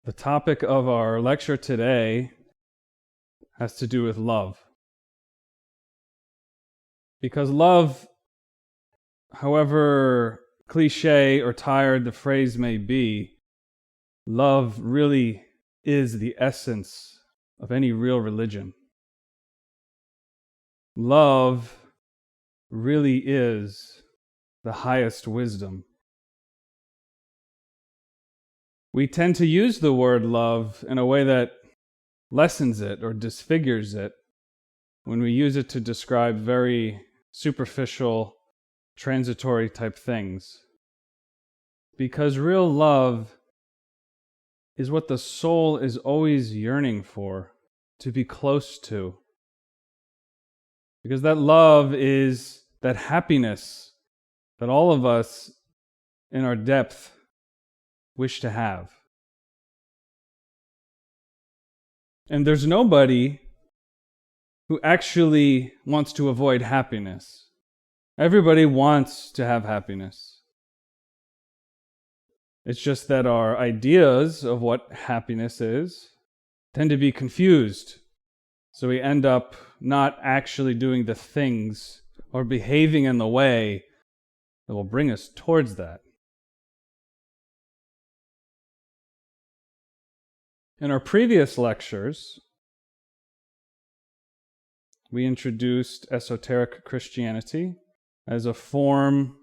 The topic of our lecture today has to do with love. Because love, however cliche or tired the phrase may be, love really is the essence of any real religion. Love really is the highest wisdom. We tend to use the word love in a way that lessens it or disfigures it when we use it to describe very superficial, transitory type things. Because real love is what the soul is always yearning for, to be close to. Because that love is that happiness that all of us in our depth wish to have. And there's nobody who actually wants to avoid happiness. Everybody wants to have happiness. It's just that our ideas of what happiness is tend to be confused. So we end up not actually doing the things or behaving in the way that will bring us towards that. In our previous lectures, we introduced Esoteric Christianity as a form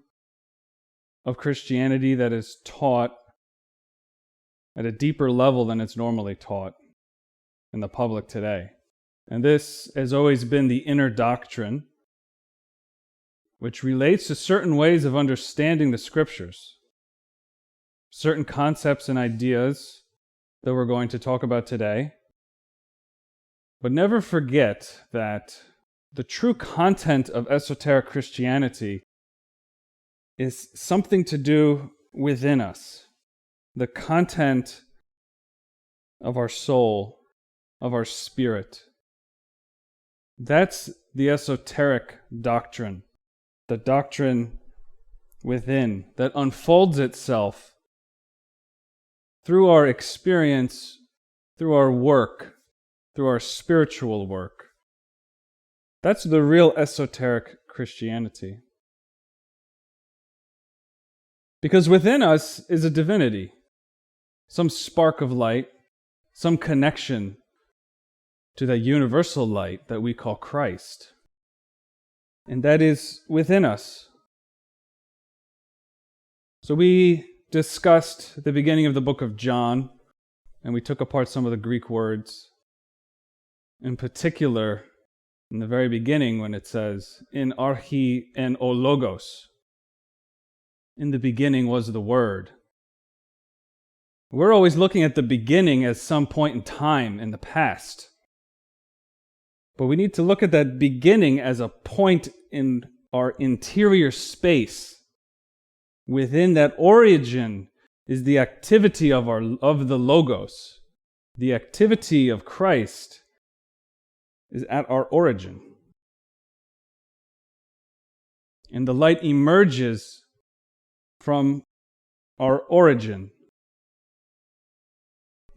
of Christianity that is taught at a deeper level than it's normally taught in the public today. And this has always been the inner doctrine, which relates to certain ways of understanding the scriptures, certain concepts and ideas that we're going to talk about today. But never forget that the true content of esoteric Christianity is something to do within us. The content of our soul, of our spirit. That's the esoteric doctrine, the doctrine within that unfolds itself through our experience, through our work, through our spiritual work. That's the real esoteric Christianity. Because within us is a divinity, some spark of light, some connection to that universal light that we call Christ. And that is within us. So we discussed the beginning of the book of John, and we took apart some of the Greek words. In particular, in the very beginning when it says, in archi en o logos. In the beginning was the Word. We're always looking at the beginning as some point in time in the past. But we need to look at that beginning as a point in our interior space. Within that origin is the activity of the Logos. The activity of Christ is at our origin. And the light emerges from our origin,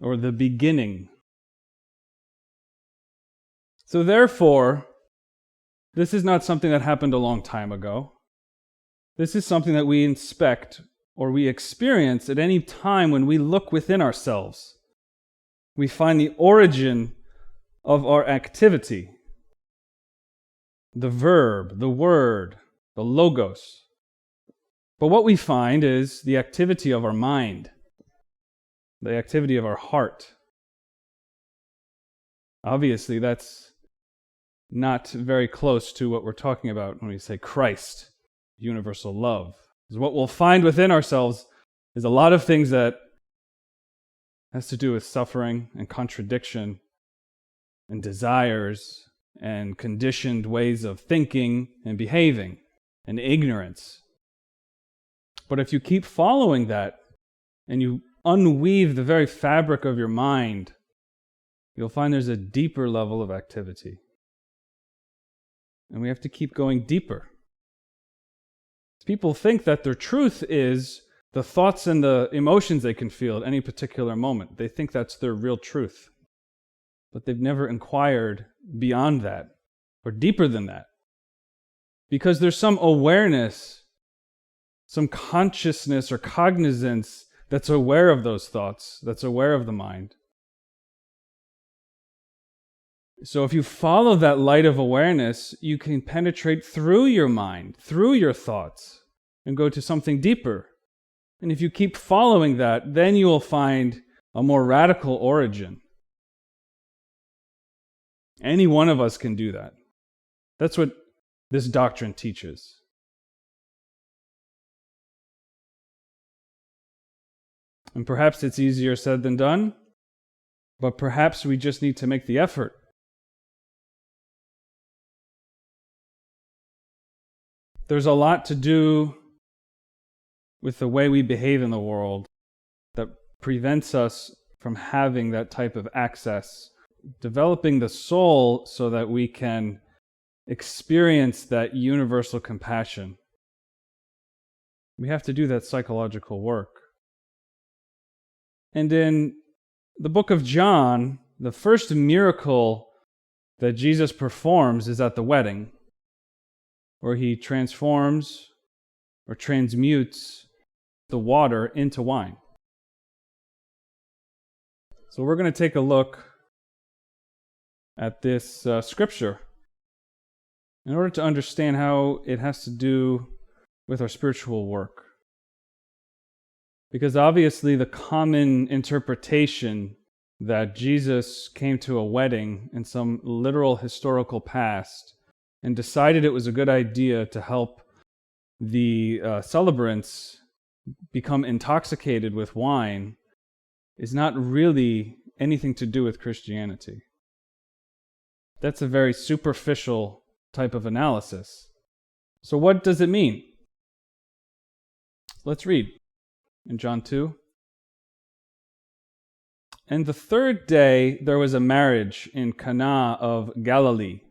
or the beginning. So therefore, this is not something that happened a long time ago. This is something that we inspect or we experience at any time when we look within ourselves. We find the origin of our activity, the verb, the word, the logos. But what we find is the activity of our mind, the activity of our heart. Obviously, that's not very close to what we're talking about when we say Christ. Universal love. Because what we'll find within ourselves is a lot of things that has to do with suffering and contradiction and desires and conditioned ways of thinking and behaving and ignorance. But if you keep following that and you unweave the very fabric of your mind, you'll find there's a deeper level of activity. And we have to keep going deeper. People think that their truth is the thoughts and the emotions they can feel at any particular moment. They think that's their real truth. But they've never inquired beyond that or deeper than that. Because there's some awareness, some consciousness or cognizance that's aware of those thoughts, that's aware of the mind. So if you follow that light of awareness, you can penetrate through your mind, through your thoughts, and go to something deeper. And if you keep following that, then you will find a more radical origin. Any one of us can do that. That's what this doctrine teaches. And perhaps it's easier said than done, but perhaps we just need to make the effort. There's a lot to do with the way we behave in the world that prevents us from having that type of access, developing the soul so that we can experience that universal compassion. We have to do that psychological work. And in the book of John, the first miracle that Jesus performs is at the wedding, where he transforms or transmutes the water into wine. So we're going to take a look at this scripture in order to understand how it has to do with our spiritual work. Because obviously the common interpretation that Jesus came to a wedding in some literal historical past and decided it was a good idea to help the celebrants become intoxicated with wine is not really anything to do with Christianity. That's a very superficial type of analysis. So what does it mean? Let's read in John 2. And the third day there was a marriage in Cana of Galilee,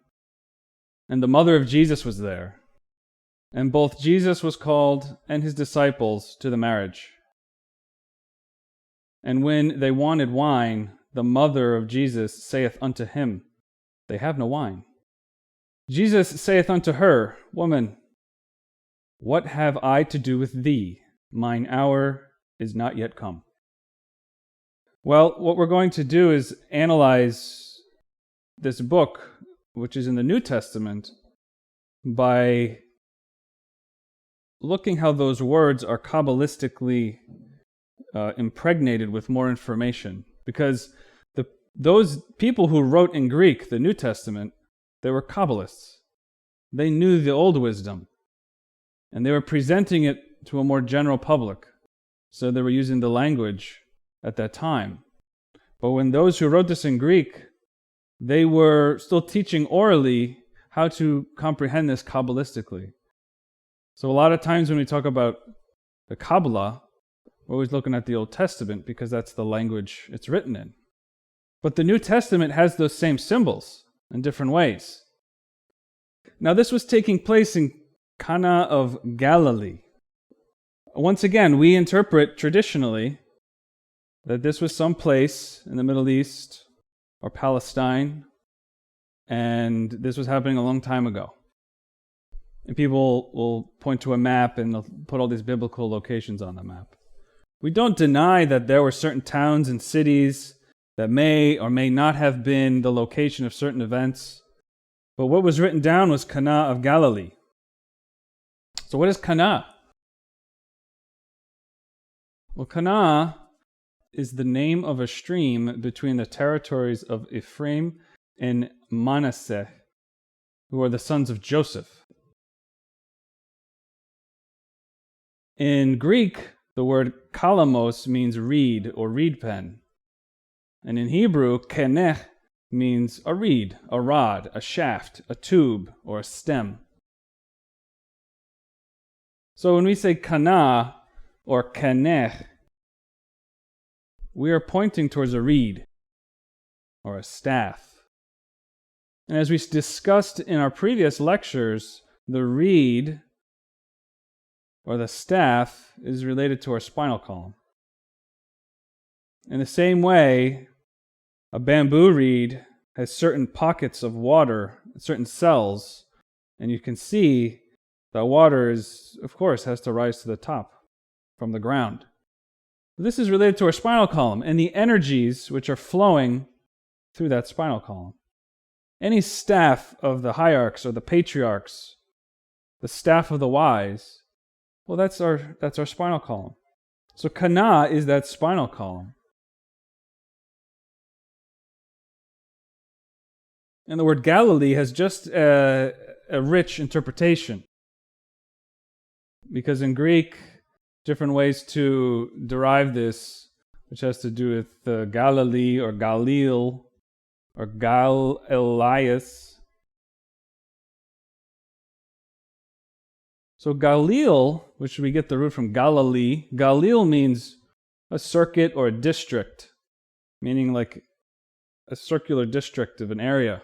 and the mother of Jesus was there. And both Jesus was called and his disciples to the marriage. And when they wanted wine, the mother of Jesus saith unto him, They have no wine. Jesus saith unto her, Woman, what have I to do with thee? Mine hour is not yet come. Well, what we're going to do is analyze this book, which is in the New Testament, by looking how those words are Kabbalistically impregnated with more information. Because those people who wrote in Greek the New Testament, they were Kabbalists. They knew the old wisdom, and they were presenting it to a more general public. So they were using the language at that time. But when those who wrote this in Greek, they were still teaching orally how to comprehend this Kabbalistically. So a lot of times when we talk about the Kabbalah, we're always looking at the Old Testament because that's the language it's written in. But the New Testament has those same symbols in different ways. Now this was taking place in Cana of Galilee. Once again, we interpret traditionally that this was some place in the Middle East or Palestine, and this was happening a long time ago. And people will point to a map and they'll put all these biblical locations on the map. We don't deny that there were certain towns and cities that may or may not have been the location of certain events, but what was written down was Cana of Galilee. So what is Cana? Well, Cana is the name of a stream between the territories of Ephraim and Manasseh, who are the sons of Joseph. In Greek, the word kalamos means reed or reed pen. And in Hebrew, keneh means a reed, a rod, a shaft, a tube, or a stem. So when we say kana or keneh, we are pointing towards a reed or a staff. And as we discussed in our previous lectures, the reed or the staff, is related to our spinal column. In the same way, a bamboo reed has certain pockets of water, certain cells, and you can see that water is, of course, has to rise to the top from the ground. This is related to our spinal column and the energies which are flowing through that spinal column. Any staff of the hierarchs or the patriarchs, the staff of the wise, well, that's our spinal column. So Cana is that spinal column. And the word Galilee has just a rich interpretation. Because in Greek, different ways to derive this, which has to do with Galilee or Galil or Gal-Elias. So Galil, which we get the root from Galilee, Galil means a circuit or a district, meaning like a circular district of an area.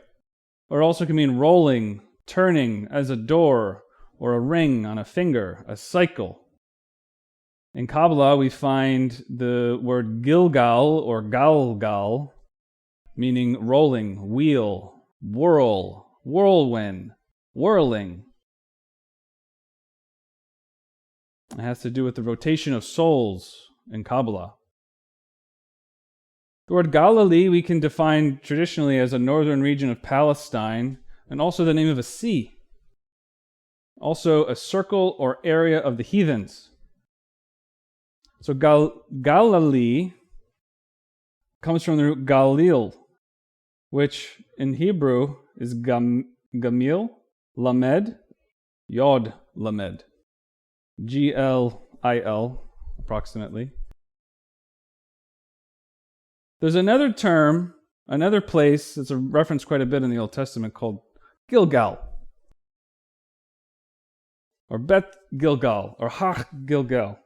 Or also can mean rolling, turning as a door, or a ring on a finger, a cycle. In Kabbalah, we find the word Gilgal or Galgal, meaning rolling, wheel, whirl, whirlwind, whirling. It has to do with the rotation of souls in Kabbalah. The word Galilee we can define traditionally as a northern region of Palestine, and also the name of a sea. Also a circle or area of the heathens. So Galilee comes from the root Galil, which in Hebrew is Gamil, Lamed, Yod Lamed. Glil, approximately. There's another term, another place that's referenced quite a bit in the Old Testament called Gilgal, or Bet Gilgal, or Hach Gilgal.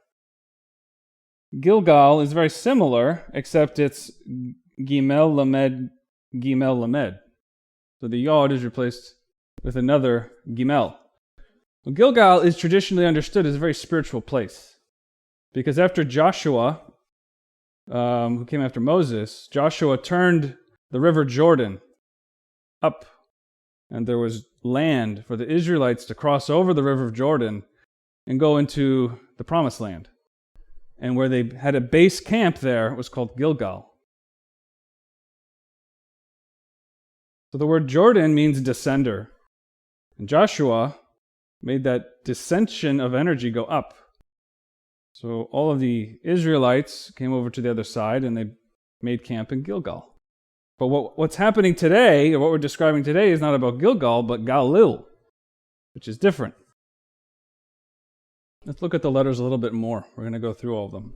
Gilgal is very similar, except it's Gimel Lamed, Gimel Lamed. So the Yod is replaced with another Gimel. Well, Gilgal is traditionally understood as a very spiritual place, because after Joshua, who came after Moses, Joshua turned the river Jordan up, and there was land for the Israelites to cross over the river of Jordan and go into the Promised Land. And where they had a base camp there was called Gilgal. So the word Jordan means descender. And Joshua made that descension of energy go up. So all of the Israelites came over to the other side and they made camp in Gilgal. But what's happening today, or what we're describing today, is not about Gilgal, but Galil, which is different. Let's look at the letters a little bit more. We're going to go through all of them.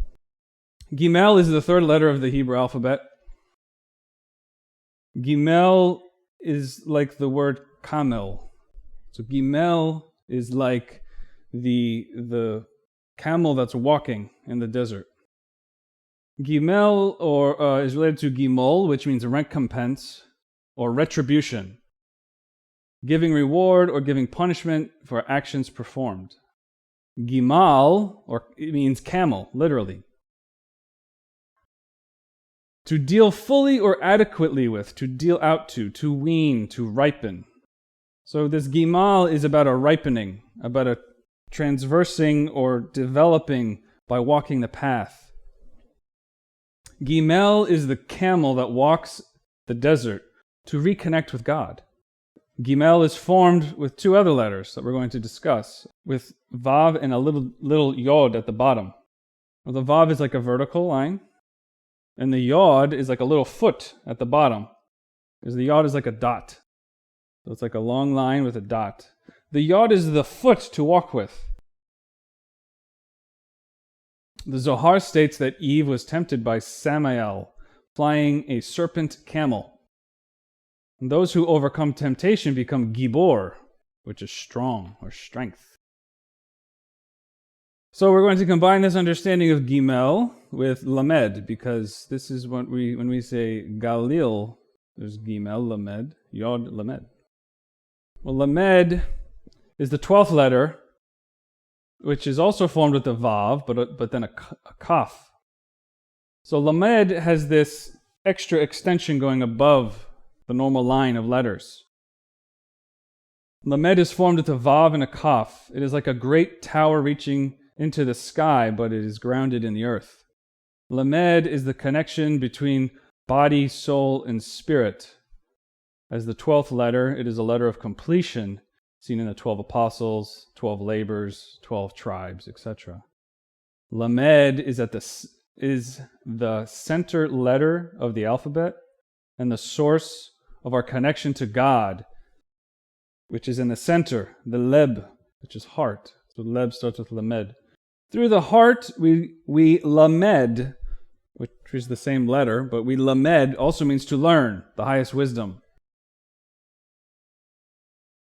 Gimel is the third letter of the Hebrew alphabet. Gimel is like the word camel. So Gimel is like the camel that's walking in the desert. Gimel is related to Gimel, which means recompense or retribution, giving reward or giving punishment for actions performed. Gimal, or it means camel, literally. To deal fully or adequately with, to deal out to wean, to ripen. So this Gimal is about a ripening, about a transversing or developing by walking the path. Gimel is the camel that walks the desert to reconnect with God. Gimel is formed with two other letters that we're going to discuss, with Vav and a little Yod at the bottom. Well, the Vav is like a vertical line, and the Yod is like a little foot at the bottom, because the Yod is like a dot. So it's like a long line with a dot. The Yod is the foot to walk with. The Zohar states that Eve was tempted by Samael, flying a serpent camel. And those who overcome temptation become Gibor, which is strong or strength. So we're going to combine this understanding of Gimel with Lamed, because this is what when we say Galil, there's Gimel, Lamed, Yod, Lamed. Well, Lamed is the 12th letter which is also formed with a vav, but then a kaf. So lamed has this extra extension going above the normal line of letters. Lamed is formed with a vav and a kaf. It is like a great tower reaching into the sky, but it is grounded in the earth. Lamed is the connection between body, soul, and spirit. As the 12th letter, it is a letter of completion, seen in the 12 apostles, 12 labors, 12 tribes, etc. Lamed is the center letter of the alphabet and the source of our connection to God, which is in the center, the leb, which is heart. So leb starts with lamed. Through the heart, we lamed, which is the same letter, but we lamed also means to learn, the highest wisdom.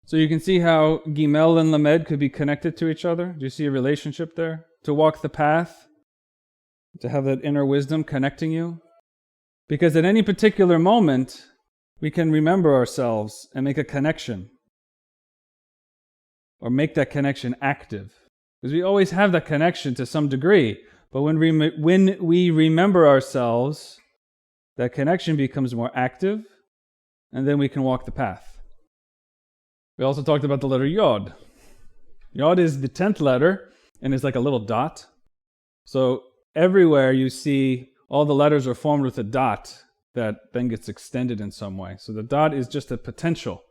So you can see how Gimel and lamed could be connected to each other. Do you see a relationship there? To walk the path, to have that inner wisdom connecting you. Because at any particular moment, we can remember ourselves and make a connection. Or make that connection active. Because we always have that connection to some degree. But when we remember ourselves, that connection becomes more active, and then we can walk the path. We also talked about the letter Yod. Yod is the 10th letter, and it's like a little dot. So everywhere you see all the letters are formed with a dot that then gets extended in some way. So the dot is just a potential.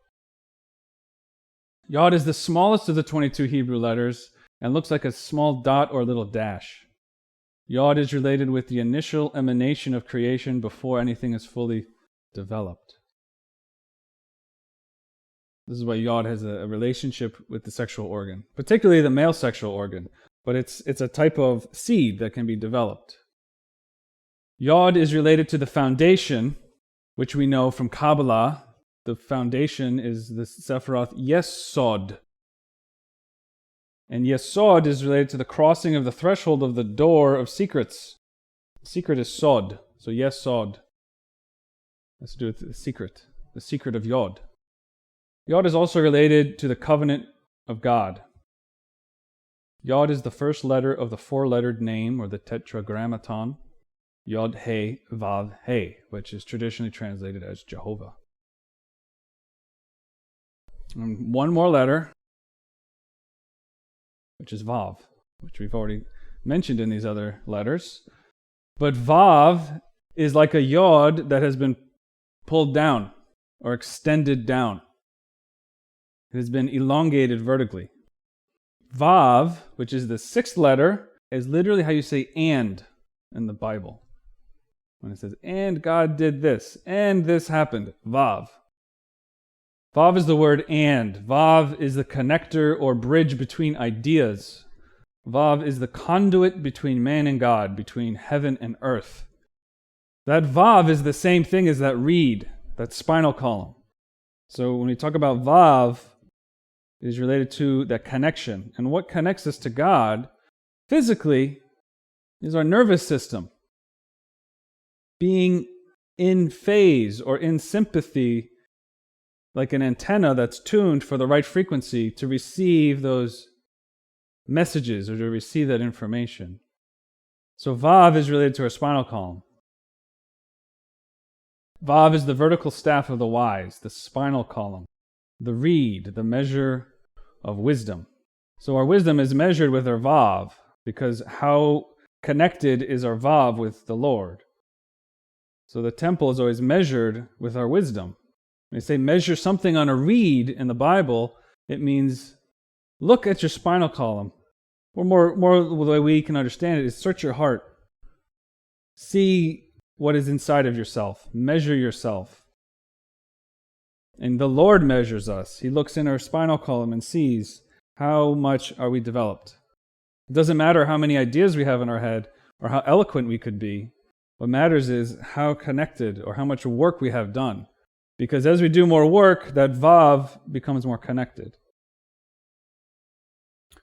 Yod is the smallest of the 22 Hebrew letters and looks like a small dot or a little dash. Yod is related with the initial emanation of creation before anything is fully developed. This is why Yod has a relationship with the sexual organ, particularly the male sexual organ, but it's a type of seed that can be developed. Yod is related to the foundation, which we know from Kabbalah. The foundation is the Sephiroth Yesod. And Yesod is related to the crossing of the threshold of the door of secrets. The secret is Sod, so Yesod. Has to do with the secret of Yod. Yod is also related to the covenant of God. Yod is the first letter of the four-lettered name, or the tetragrammaton, Yod He Vav He, which is traditionally translated as Jehovah. And one more letter, which is Vav, which we've already mentioned in these other letters. But Vav is like a Yod that has been pulled down or extended down. It has been elongated vertically. Vav, which is the 6th letter, is literally how you say and in the Bible. When it says, and God did this, and this happened. Vav. Vav is the word and. Vav is the connector or bridge between ideas. Vav is the conduit between man and God, between heaven and earth. That Vav is the same thing as that reed, that spinal column. So when we talk about Vav, it is related to that connection. And what connects us to God physically is our nervous system. Being in phase or in sympathy, like an antenna that's tuned for the right frequency to receive those messages or to receive that information. So Vav is related to our spinal column. Vav is the vertical staff of the wise, the spinal column, the reed, the measure of wisdom. So our wisdom is measured with our Vav, because how connected is our Vav with the Lord? So the temple is always measured with our wisdom. When they say measure something on a reed in the Bible, it means look at your spinal column. Or more the way we can understand it is search your heart. See what is inside of yourself. Measure yourself. And the Lord measures us. He looks in our spinal column and sees how much are we developed. It doesn't matter how many ideas we have in our head or how eloquent we could be. What matters is how connected or how much work we have done. Because as we do more work, that Vav becomes more connected.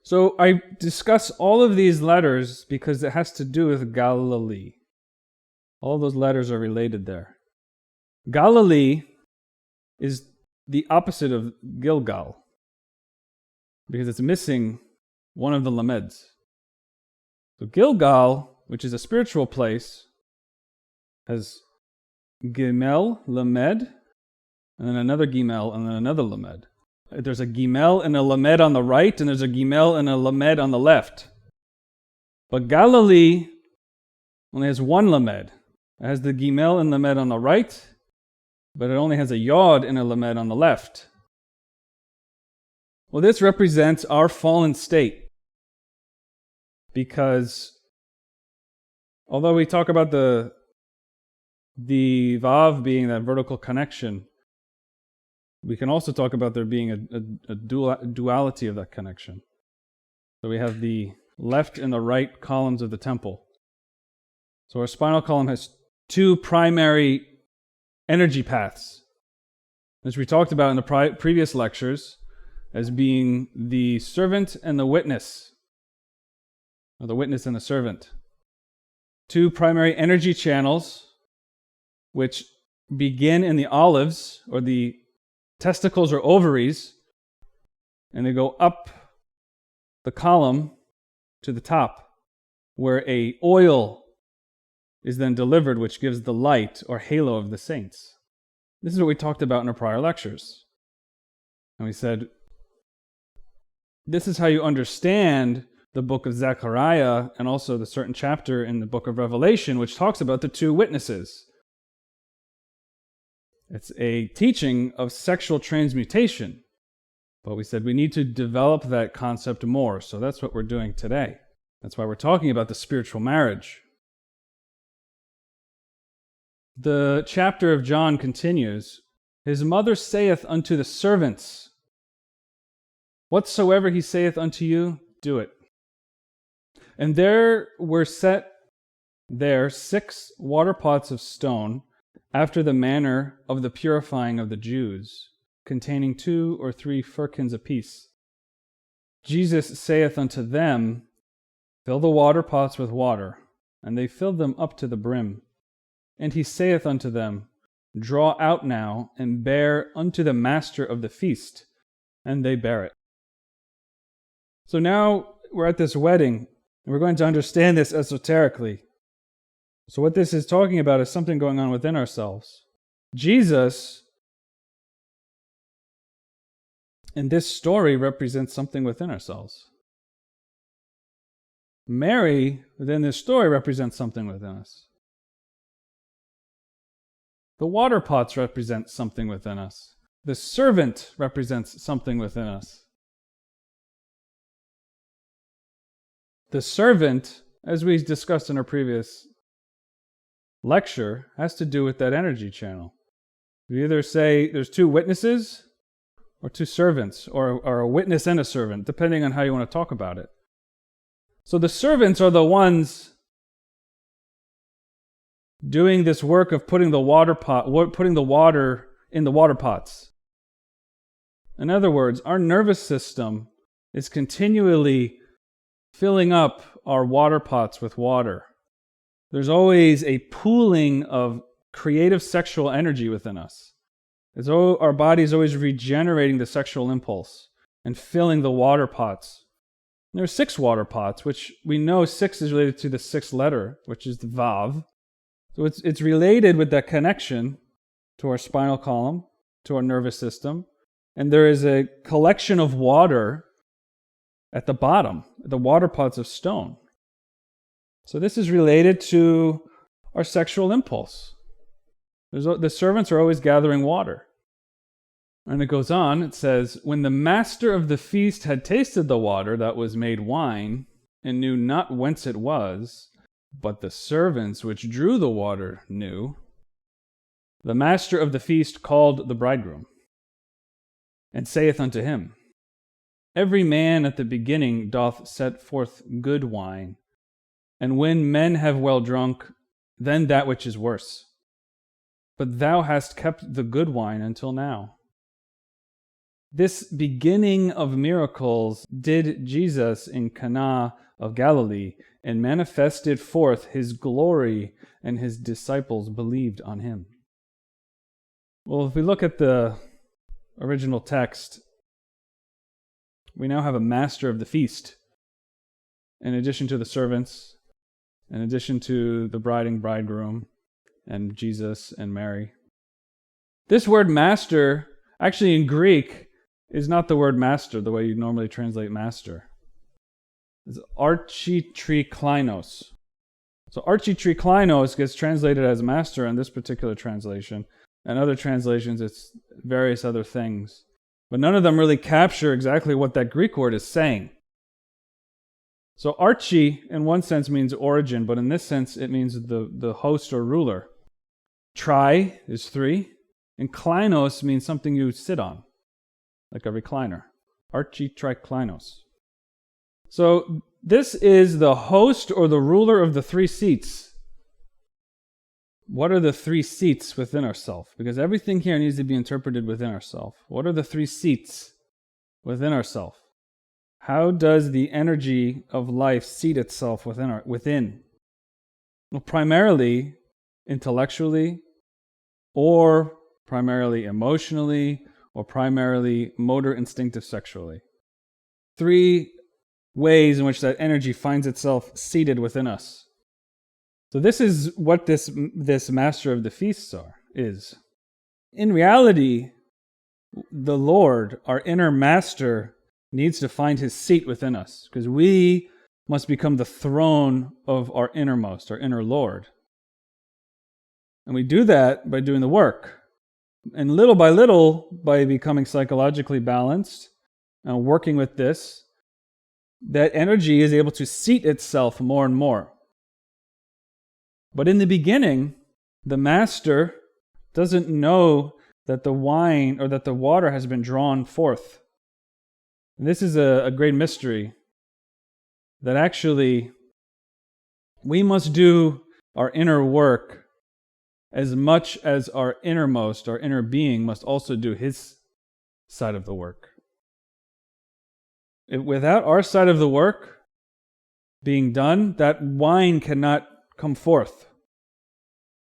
So I discuss all of these letters because it has to do with Galilee. All those letters are related there. Galilee is the opposite of Gilgal, because it's missing one of the lameds. So Gilgal, which is a spiritual place, has Gimel, lamed, and then another Gimel, and then another lamed. There's a Gimel and a lamed on the right, and there's a Gimel and a lamed on the left. But Galilee only has one lamed. It has the Gimel and lamed on the right, but it only has a yod and a lamed on the left. Well, this represents our fallen state, because although we talk about the vav being that vertical connection, we can also talk about there being a duality of that connection. So we have the left and the right columns of the temple. So our spinal column has two primary energy paths, which we talked about in the previous lectures as being the servant and the witness, or the witness and the servant. Two primary energy channels which begin in the olives, or the testicles or ovaries, and they go up the column to the top, where a oil is then delivered, which gives the light or halo of the saints. This is what we talked about in our prior lectures. And we said, this is how you understand the book of Zechariah and also the certain chapter in the book of Revelation, which talks about the two witnesses. It's a teaching of sexual transmutation, but we said we need to develop that concept more, so that's what we're doing today. That's why we're talking about the spiritual marriage. The chapter of John continues, his mother saith unto the servants, whatsoever he saith unto you, do it. And there were set there 6 water pots of stone, after the manner of the purifying of the Jews, containing 2 or 3 firkins apiece. Jesus saith unto them, fill the water pots with water. And they filled them up to the brim. And he saith unto them, draw out now, and bear unto the master of the feast. And they bear it. So now we're at this wedding, and we're going to understand this esoterically. So what this is talking about is something going on within ourselves. Jesus, in this story, represents something within ourselves. Mary, within this story, represents something within us. The water pots represent something within us. The servant represents something within us. The servant, as we discussed in our previous lecture, has to do with that energy channel. We either say there's 2 witnesses or 2 servants, or a witness and a servant, depending on how you want to talk about it. So the servants are the ones doing this work of putting the water in the water pots. In other words, our nervous system is continually filling up our water pots with water. There's always a pooling of creative sexual energy within us. Our body is always regenerating the sexual impulse and filling the water pots. And there are 6 water pots, which we know 6 is related to the 6th letter, which is the vav. So it's related with that connection to our spinal column, to our nervous system. And there is a collection of water at the bottom, the water pots of stone. So this is related to our sexual impulse. The servants are always gathering water. And it goes on, it says, when the master of the feast had tasted the water that was made wine, and knew not whence it was, but the servants which drew the water knew, the master of the feast called the bridegroom, and saith unto him, every man at the beginning doth set forth good wine, and when men have well drunk, then that which is worse. But thou hast kept the good wine until now. This beginning of miracles did Jesus in Cana of Galilee, and manifested forth his glory, and his disciples believed on him. Well, if we look at the original text, we now have a master of the feast. in addition to the servants, in addition to the bride and bridegroom, and Jesus and Mary. This word master, actually in Greek, is not the word master the way you normally translate master. It's architriklinos. So architriklinos gets translated as master in this particular translation. And other translations, it's various other things. But none of them really capture exactly what that Greek word is saying. So archi, in one sense, means origin, but in this sense, it means the host or ruler. Tri is 3, and klinos means something you sit on, like a recliner. Architriklinos. So this is the host or the ruler of the 3 seats. What are the 3 seats within ourselves? Because everything here needs to be interpreted within ourselves. What are the 3 seats within ourselves? How does the energy of life seat itself within? Well, primarily intellectually, or primarily emotionally, or primarily motor instinctive sexually. 3 ways in which that energy finds itself seated within us. So this is what this master of the feasts is. In reality, the Lord, our inner master, needs to find his seat within us, because we must become the throne of our innermost, our inner Lord. And we do that by doing the work. And little by little, by becoming psychologically balanced and working with this, that energy is able to seat itself more and more. But in the beginning, the master doesn't know that the wine or that the water has been drawn forth. And this is a great mystery, that actually we must do our inner work as much as our innermost, our inner being, must also do his side of the work. Without our side of the work being done, that wine cannot come forth,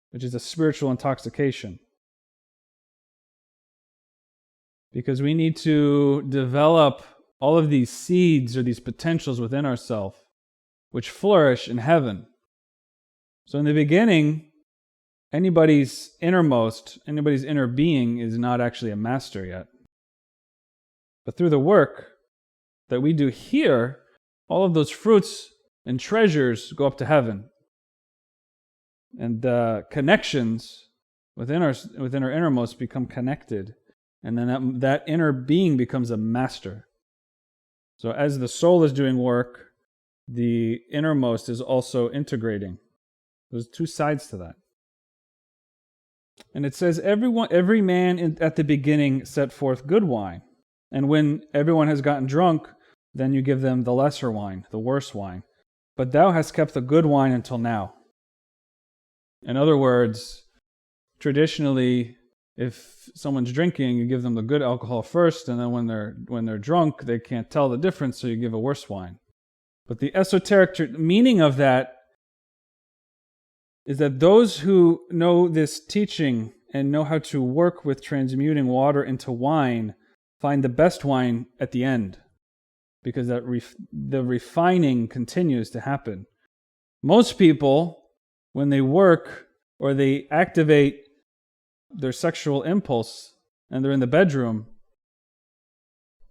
which is a spiritual intoxication. Because we need to develop all of these seeds or these potentials within ourselves, which flourish in heaven. So in the beginning, anybody's inner being is not actually a master yet. But through the work that we do here, all of those fruits and treasures go up to heaven. And the connections within our innermost become connected. And then that inner being becomes a master. So as the soul is doing work, the innermost is also integrating. There's 2 sides to that. And it says, every man at the beginning set forth good wine. And when everyone has gotten drunk, then you give them the lesser wine, the worse wine. But thou hast kept the good wine until now. In other words, traditionally, if someone's drinking, you give them the good alcohol first, and then when they're drunk, they can't tell the difference, so you give a worse wine. But the esoteric meaning of that is that those who know this teaching and know how to work with transmuting water into wine find the best wine at the end, because the refining continues to happen. Most people, when they work or they activate their sexual impulse and they're in the bedroom,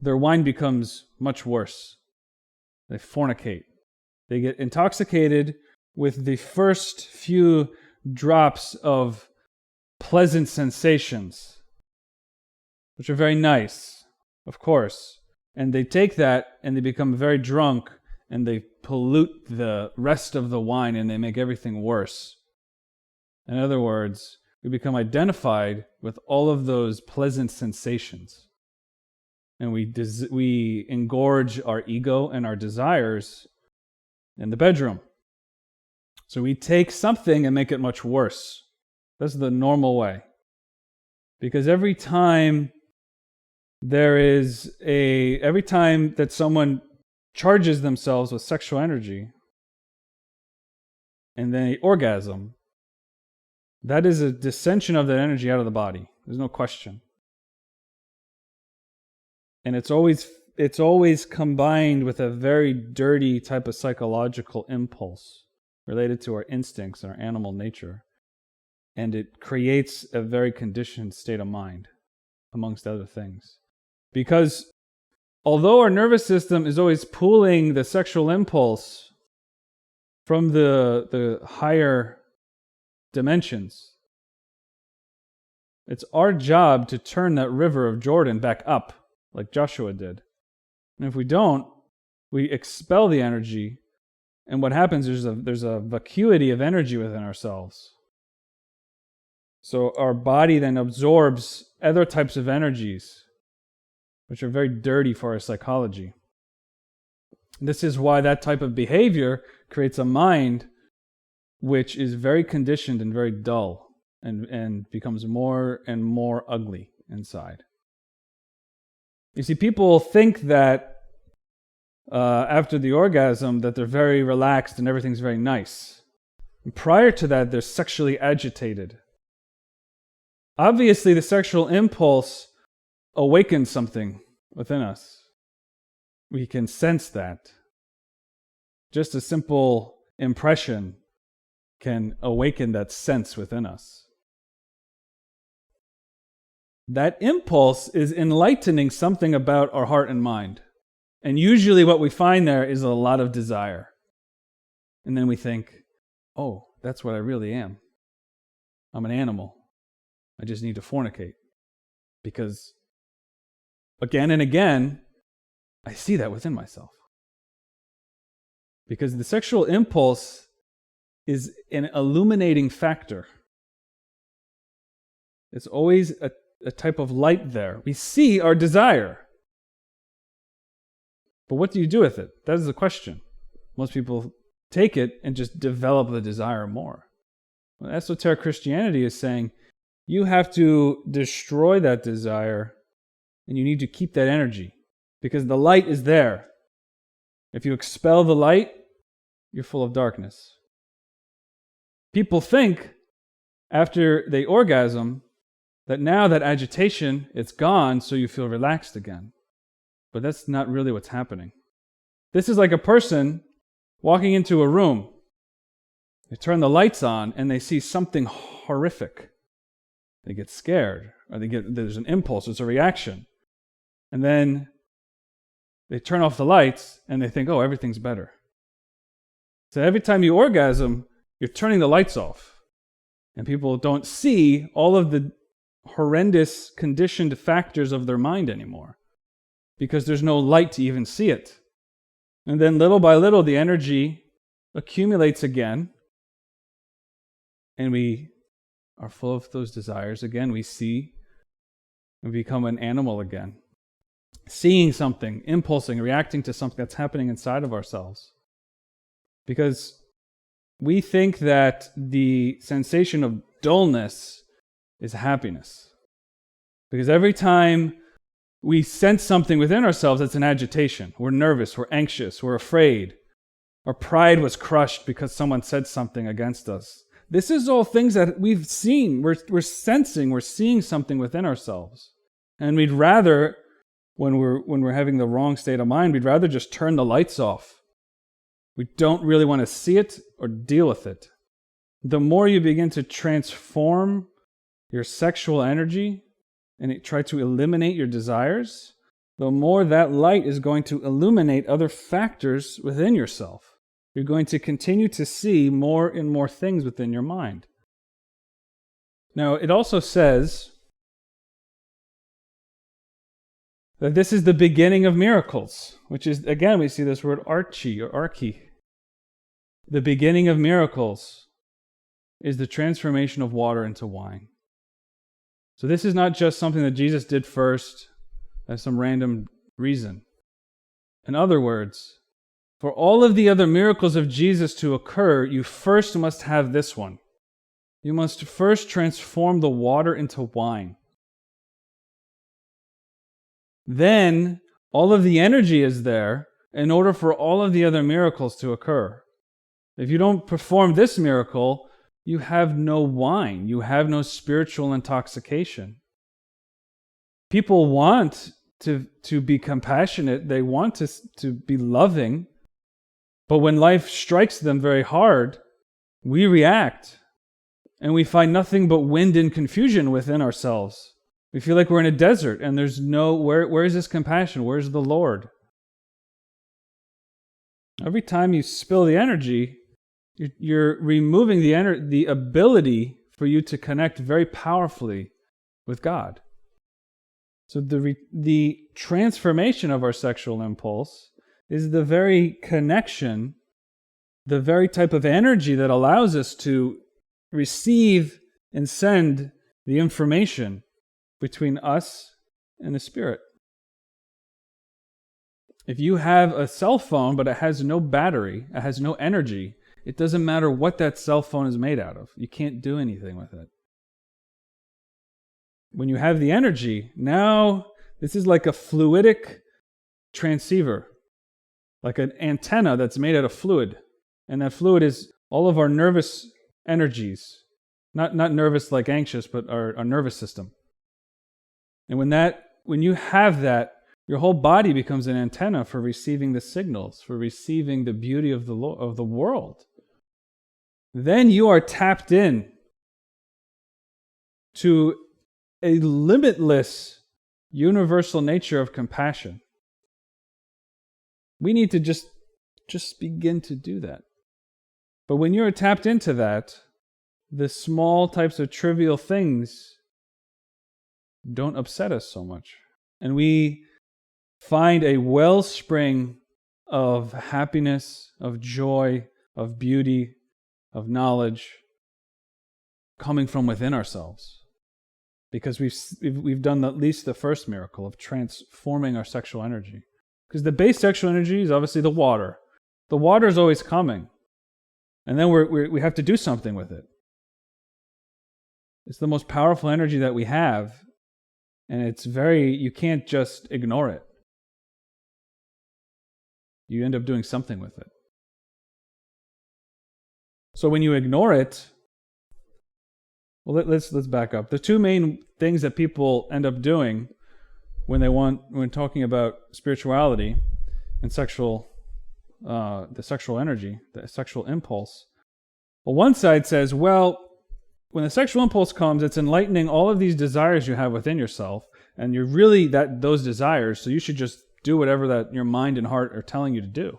their wine becomes much worse. They fornicate. They get intoxicated with the first few drops of pleasant sensations, which are very nice, of course. And they take that and they become very drunk and they pollute the rest of the wine and they make everything worse. In other words, we become identified with all of those pleasant sensations. And we engorge our ego and our desires in the bedroom. So we take something and make it much worse. That's the normal way. Because every time that someone charges themselves with sexual energy and then orgasm, that is a dissension of that energy out of the body. There's no question. And it's always it's always combined with a very dirty type of psychological impulse related to our instincts and our animal nature. And it creates a very conditioned state of mind, amongst other things. Because although our nervous system is always pulling the sexual impulse from the higher dimensions, it's our job to turn that river of Jordan back up, like Joshua did. And if we don't, we expel the energy, and what happens is there's a vacuity of energy within ourselves. So our body then absorbs other types of energies, which are very dirty for our psychology. This is why that type of behavior creates a mind which is very conditioned and very dull, and becomes more and more ugly inside. You see, people think that after the orgasm that they're very relaxed and everything's very nice. And prior to that, they're sexually agitated. Obviously, the sexual impulse awakens something within us. We can sense that. Just a simple impression can awaken that sense within us. That impulse is enlightening something about our heart and mind. And usually what we find there is a lot of desire. And then we think, oh, that's what I really am. I'm an animal. I just need to fornicate. Because again and again, I see that within myself. Because the sexual impulse is an illuminating factor. It's always a type of light there. We see our desire. But what do you do with it? That is the question. Most people take it and just develop the desire more. Well, Esoteric Christianity is saying you have to destroy that desire and you need to keep that energy because the light is there. If you expel the light, you're full of darkness. People think after they orgasm that now that agitation, it's gone, so you feel relaxed again. But that's not really what's happening. This is like a person walking into a room. They turn the lights on and they see something horrific. They get scared, or there's an impulse, there's a reaction. And then they turn off the lights and they think, oh, everything's better. So every time you orgasm, you're turning the lights off. And people don't see all of the horrendous conditioned factors of their mind anymore because there's no light to even see it. And then little by little, the energy accumulates again and we are full of those desires again. We see and become an animal again. Seeing something, impulsing, reacting to something that's happening inside of ourselves. Because we think that the sensation of dullness is happiness. Because every time we sense something within ourselves that's an agitation, we're nervous, we're anxious, we're afraid. Our pride was crushed because someone said something against us. This is all things that we've seen. We're sensing, we're seeing something within ourselves. And we'd rather, when we're having the wrong state of mind, we'd rather just turn the lights off. We don't really want to see it or deal with it. The more you begin to transform your sexual energy and try to eliminate your desires, the more that light is going to illuminate other factors within yourself. You're going to continue to see more and more things within your mind. Now, it also says that this is the beginning of miracles, which is, again, we see this word archi or archi. The beginning of miracles is the transformation of water into wine. So this is not just something that Jesus did first as some random reason. In other words, for all of the other miracles of Jesus to occur, you first must have this one. You must first transform the water into wine. Then all of the energy is there in order for all of the other miracles to occur. If you don't perform this miracle, you have no wine. You have no spiritual intoxication. People want to be compassionate. They want to be loving. But when life strikes them very hard, we react. And we find nothing but wind and confusion within ourselves. We feel like we're in a desert and there's where is this compassion? Where's the Lord? Every time you spill the energy, you're removing the ability for you to connect very powerfully with God. So the transformation of our sexual impulse is the very connection, the very type of energy that allows us to receive and send the information between us and the Spirit. If you have a cell phone but it has no battery, it has no energy, it doesn't matter what that cell phone is made out of. You can't do anything with it. When you have the energy, now this is like a fluidic transceiver, like an antenna that's made out of fluid. And that fluid is all of our nervous energies. Not nervous like anxious, but our nervous system. And when you have that, your whole body becomes an antenna for receiving the signals, for receiving the beauty of the world. Then you are tapped in to a limitless universal nature of compassion. We need to just begin to do that. But when you're tapped into that, the small types of trivial things don't upset us so much. And we find a wellspring of happiness, of joy, of beauty, of knowledge coming from within ourselves. Because we've done at least the first miracle of transforming our sexual energy. Because the base sexual energy is obviously the water. The water is always coming. And then we have to do something with it. It's the most powerful energy that we have. And you can't just ignore it. You end up doing something with it. So when you ignore it, well, let's back up. The two main things that people end up doing when talking about spirituality and the sexual energy, the sexual impulse. Well, one side says, well, when the sexual impulse comes, it's enlightening all of these desires you have within yourself, and you're really those desires, so you should just do whatever that your mind and heart are telling you to do.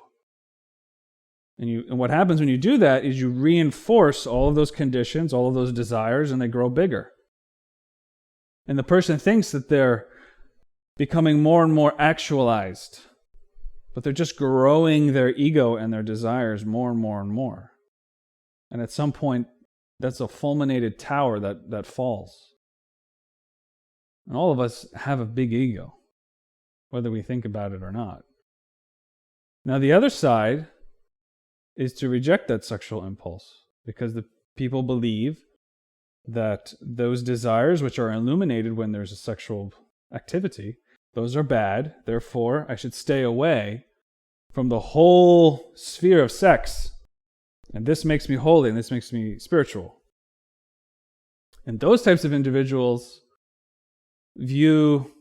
And what happens when you do that is you reinforce all of those conditions, all of those desires, and they grow bigger. And the person thinks that they're becoming more and more actualized, but they're just growing their ego and their desires more and more and more. And at some point, that's a fulminated tower that falls. And all of us have a big ego, whether we think about it or not. Now, the other side is to reject that sexual impulse, because the people believe that those desires which are illuminated when there's a sexual activity, those are bad. Therefore, I should stay away from the whole sphere of sex. And this makes me holy, and this makes me spiritual. And those types of individuals view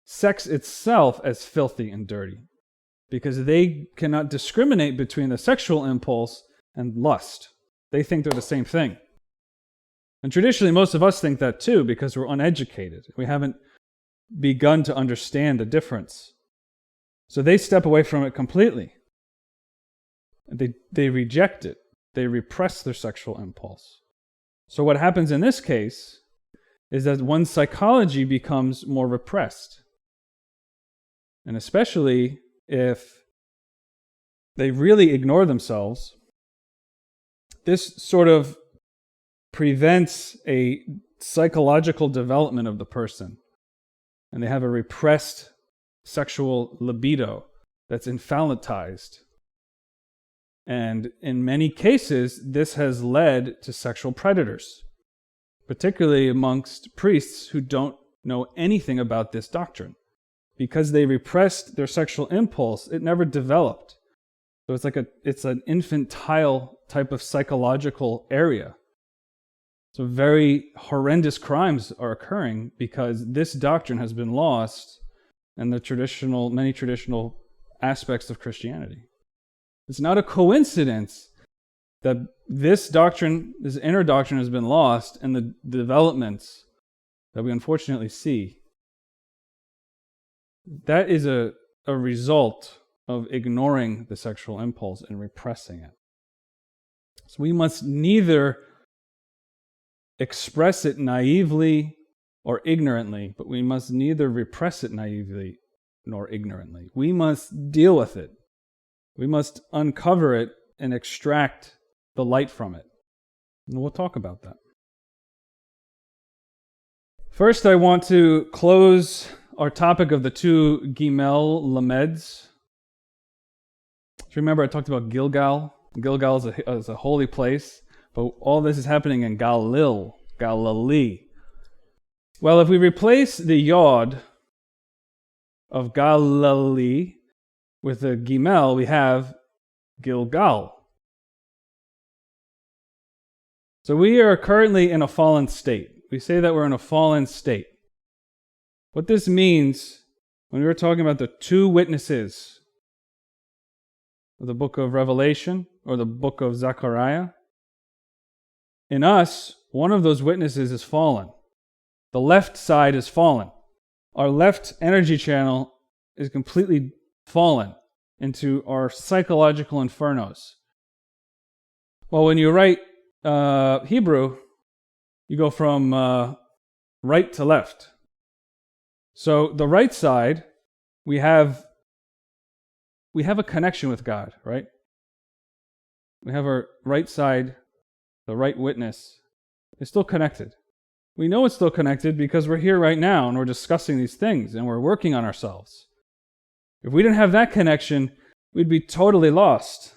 sex itself as filthy and dirty, because they cannot discriminate between the sexual impulse and lust. They think they're the same thing. And traditionally, most of us think that too, because we're uneducated. We haven't begun to understand the difference. So they step away from it completely. They reject it. They repress their sexual impulse. So what happens in this case is that one's psychology becomes more repressed. And especially if they really ignore themselves, this sort of prevents a psychological development of the person. And they have a repressed sexual libido that's infantilized. And in many cases, this has led to sexual predators, particularly amongst priests who don't know anything about this doctrine. Because they repressed their sexual impulse, it never developed. So it's an infantile type of psychological area. So very horrendous crimes are occurring because this doctrine has been lost and the many traditional aspects of Christianity. It's not a coincidence that this doctrine, this inner doctrine, has been lost in the developments that we unfortunately see. That is a result of ignoring the sexual impulse and repressing it. So we must neither express it naively or ignorantly, but we must neither repress it naively nor ignorantly. We must deal with it. We must uncover it and extract the light from it. And we'll talk about that. First, I want to close our topic of the two Gimel lameds. Remember I talked about Gilgal? Gilgal is a holy place, but all this is happening in Galilee. Well, if we replace the yod of Galilee with the Gimel, we have Gilgal. So we are currently in a fallen state. We say that we're in a fallen state. What this means, when we were talking about the two witnesses of the book of Revelation or the book of Zechariah, in us, one of those witnesses is fallen. The left side is fallen. Our left energy channel is completely fallen into our psychological infernos. Well, when you write Hebrew, you go from right to left. So the right side, we have a connection with God, right? We have our right side, the right witness, is still connected. We know it's still connected because we're here right now and we're discussing these things and we're working on ourselves. If we didn't have that connection, we'd be totally lost.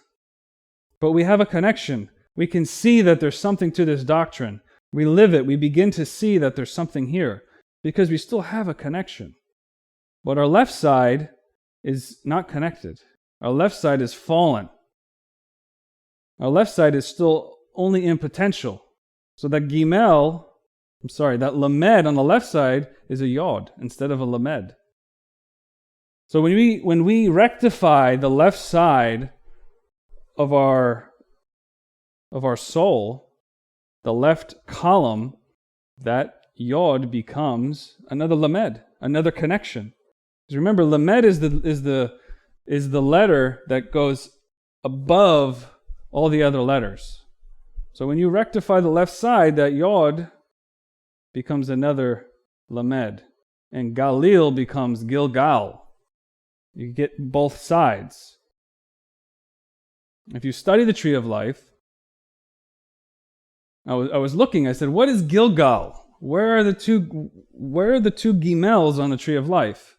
But we have a connection. We can see that there's something to this doctrine. We live it. We begin to see that there's something here because we still have a connection. But our left side is not connected. Our left side is fallen. Our left side is still only in potential. So that that lamed on the left side is a yod instead of a lamed. So when we rectify the left side of our soul, the left column, that yod becomes another lamed, another connection. Because remember, lamed is the letter that goes above all the other letters. So when you rectify the left side, that yod becomes another lamed, and Galil becomes Gilgal. You get both sides. If you study the tree of life, I was looking, I said, what is Gilgal? Where are the two Gimels on the tree of life?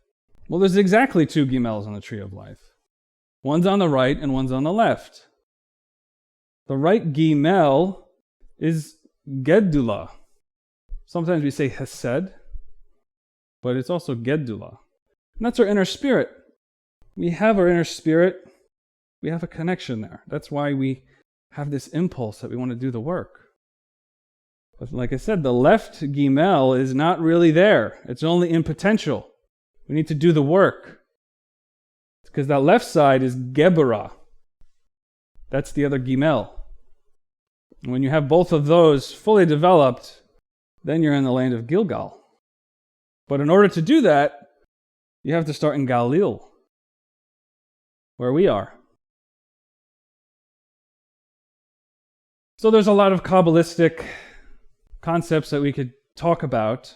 Well, there's exactly two Gimels on the tree of life. One's on the right and one's on the left. The right Gimel is Gedula. Sometimes we say Hesed, but it's also Gedula. And that's our inner spirit. We have our inner spirit. We have a connection there. That's why we have this impulse that we want to do the work. But like I said, the left Gimel is not really there. It's only in potential. We need to do the work. Because that left side is Geburah. That's the other Gimel. And when you have both of those fully developed, then you're in the land of Gilgal. But in order to do that, you have to start in Galil, where we are. So there's a lot of Kabbalistic concepts that we could talk about.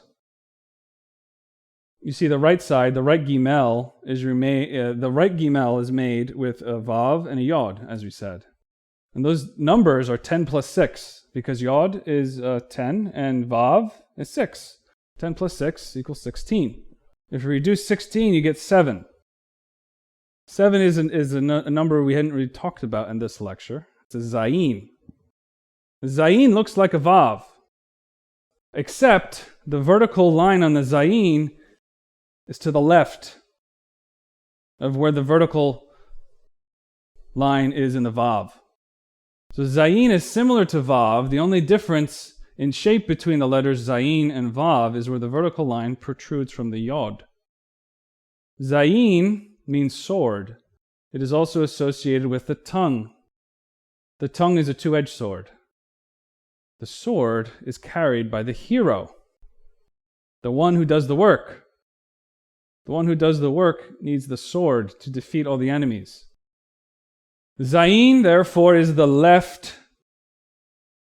You see the right side, the right Gimel is made with a Vav and a Yod, as we said. And those numbers are 10 plus 6, because Yod is 10 and Vav is 6. 10 plus 6 equals 16. If you reduce 16, you get 7. 7 is a number we hadn't really talked about in this lecture. It's a Zayin. The Zayin looks like a Vav, except the vertical line on the Zayin is to the left of where the vertical line is in the Vav. So Zayin is similar to Vav. The only difference in shape between the letters Zayin and Vav is where the vertical line protrudes from the Yod. Zayin means sword. It is also associated with the tongue. The tongue is a two-edged sword. The sword is carried by the hero, the one who does the work. The one who does the work needs the sword to defeat all the enemies. Zayin, therefore, is the left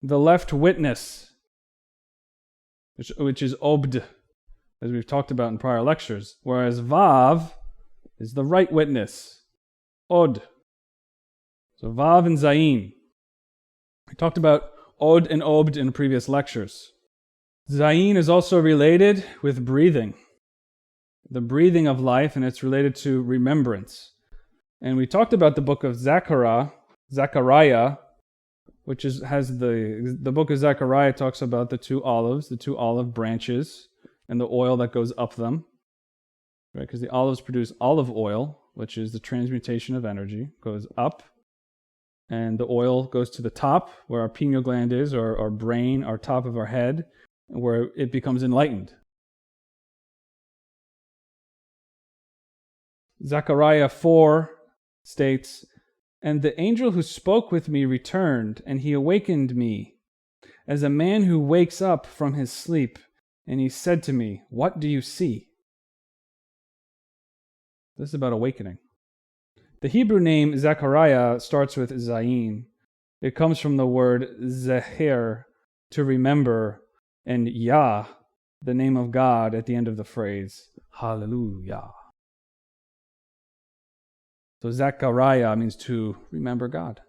witness, which is obd, as we've talked about in prior lectures, whereas Vav is the right witness, od. So Vav and Zayin. We talked about od and obd in previous lectures. Zayin is also related with breathing, the breathing of life, and it's related to remembrance. And we talked about the book of Zechariah, which has the book of Zechariah talks about the two olive branches, and the oil that goes up them, right? Because the olives produce olive oil, which is the transmutation of energy, goes up, and the oil goes to the top, where our pineal gland is, or our brain, our top of our head, where it becomes enlightened. Zechariah 4 states, "And the angel who spoke with me returned, and he awakened me, as a man who wakes up from his sleep, and he said to me, 'What do you see?'" This is about awakening. The Hebrew name Zechariah starts with Zayin. It comes from the word zecher, to remember, and Yah, the name of God, at the end of the phrase. Hallelujah. So Zechariah means to remember God.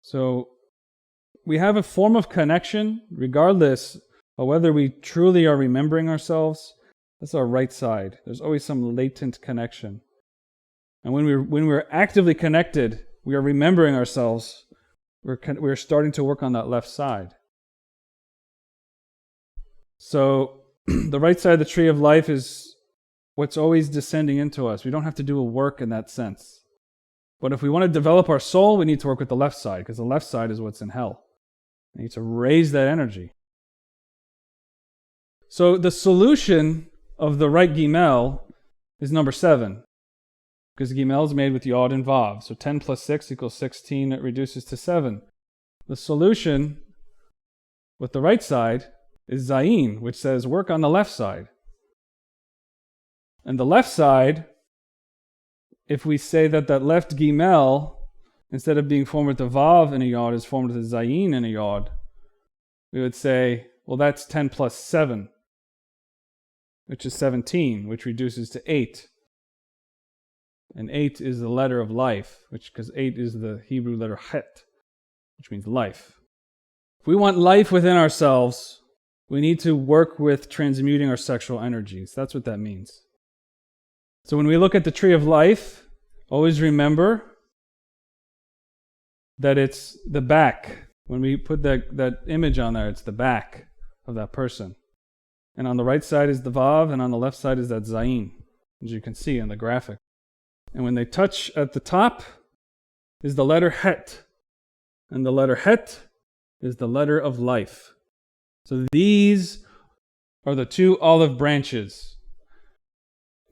So we have a form of connection, regardless of whether we truly are remembering ourselves. That's our right side. There's always some latent connection. And when we're actively connected, we are remembering ourselves. We're starting to work on that left side. So the right side of the tree of life is what's always descending into us. We don't have to do a work in that sense. But if we want to develop our soul, we need to work with the left side, because the left side is what's in hell. We need to raise that energy. So the solution of the right Gimel is number 7, because Gimel is made with Yod and Vav. So 10 plus 6 equals 16. It reduces to 7. The solution with the right side is Zayin, which says work on the left side. And the left side, if we say that left Gimel, instead of being formed with a Vav and a Yod, is formed with a Zayin and a Yod, we would say, well, that's 10 plus 7, which is 17, which reduces to 8. And 8 is the letter of life, because 8 is the Hebrew letter Chet, which means life. If we want life within ourselves, we need to work with transmuting our sexual energies. That's what that means. So when we look at the tree of life, always remember that it's the back. When we put that image on there, it's the back of that person. And on the right side is the Vav, and on the left side is that Zayin, as you can see in the graphic. And when they touch at the top is the letter Het. And the letter Het is the letter of life. So these are the two olive branches.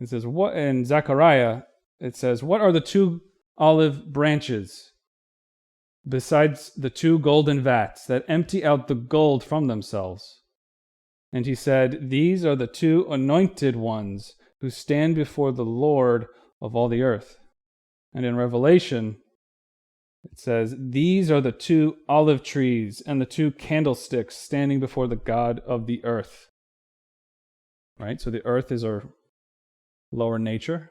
It says, what in Zechariah, it says, what are the two olive branches besides the two golden vats that empty out the gold from themselves? And he said, these are the two anointed ones who stand before the Lord of all the earth. And in Revelation, it says, these are the two olive trees and the two candlesticks standing before the God of the earth. Right? So the earth is our lower nature.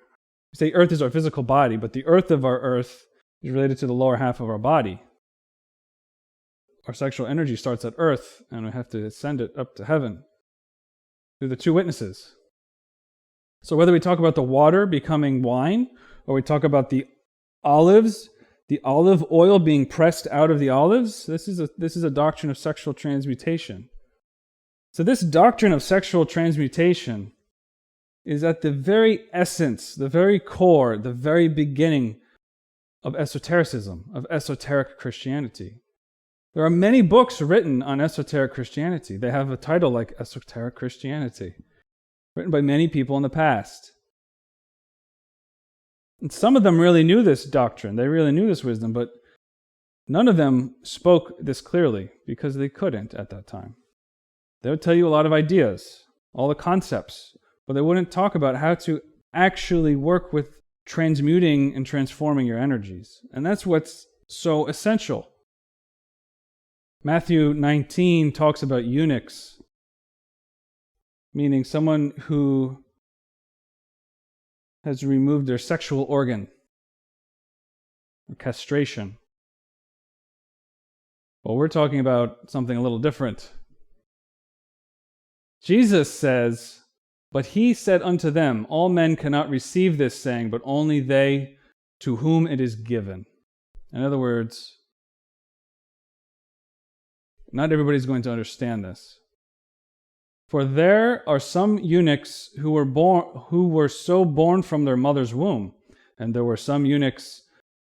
We say earth is our physical body, but the earth of our earth is related to the lower half of our body. Our sexual energy starts at earth, and we have to send it up to heaven through the two witnesses. So whether we talk about the water becoming wine, or we talk about the olives, the olive oil being pressed out of the olives, this is a doctrine of sexual transmutation. So this doctrine of sexual transmutation is at the very essence, the very core, the very beginning of esotericism, of esoteric Christianity. There are many books written on esoteric Christianity. They have a title like Esoteric Christianity. written by many people in the past. And some of them really knew this doctrine. They really knew this wisdom, but none of them spoke this clearly because they couldn't at that time. They would tell you a lot of ideas, all the concepts, but they wouldn't talk about how to actually work with transmuting and transforming your energies. And that's what's so essential. Matthew 19 talks about eunuchs, meaning someone who has removed their sexual organ, or castration. Well, we're talking about something a little different. Jesus says, "But he said unto them, all men cannot receive this saying, but only they to whom it is given." In other words, not everybody's going to understand this. For there are some eunuchs who were so born from their mother's womb, and there were some eunuchs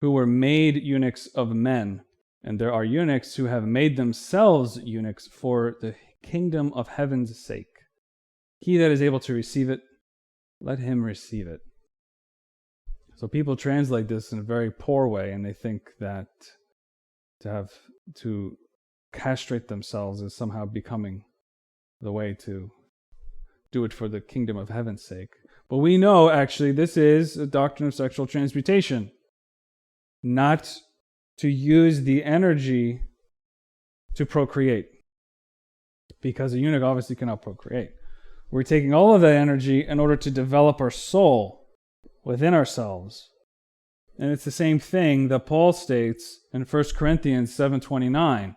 who were made eunuchs of men, and there are eunuchs who have made themselves eunuchs for the kingdom of heaven's sake. He that is able to receive it, let him receive it. So people translate this in a very poor way, and they think that to castrate themselves is somehow becoming the way to do it for the kingdom of heaven's sake. But we know, actually, this is a doctrine of sexual transmutation, not to use the energy to procreate, because a eunuch obviously cannot procreate. We're taking all of that energy in order to develop our soul within ourselves. And it's the same thing that Paul states in 1 Corinthians 7:29.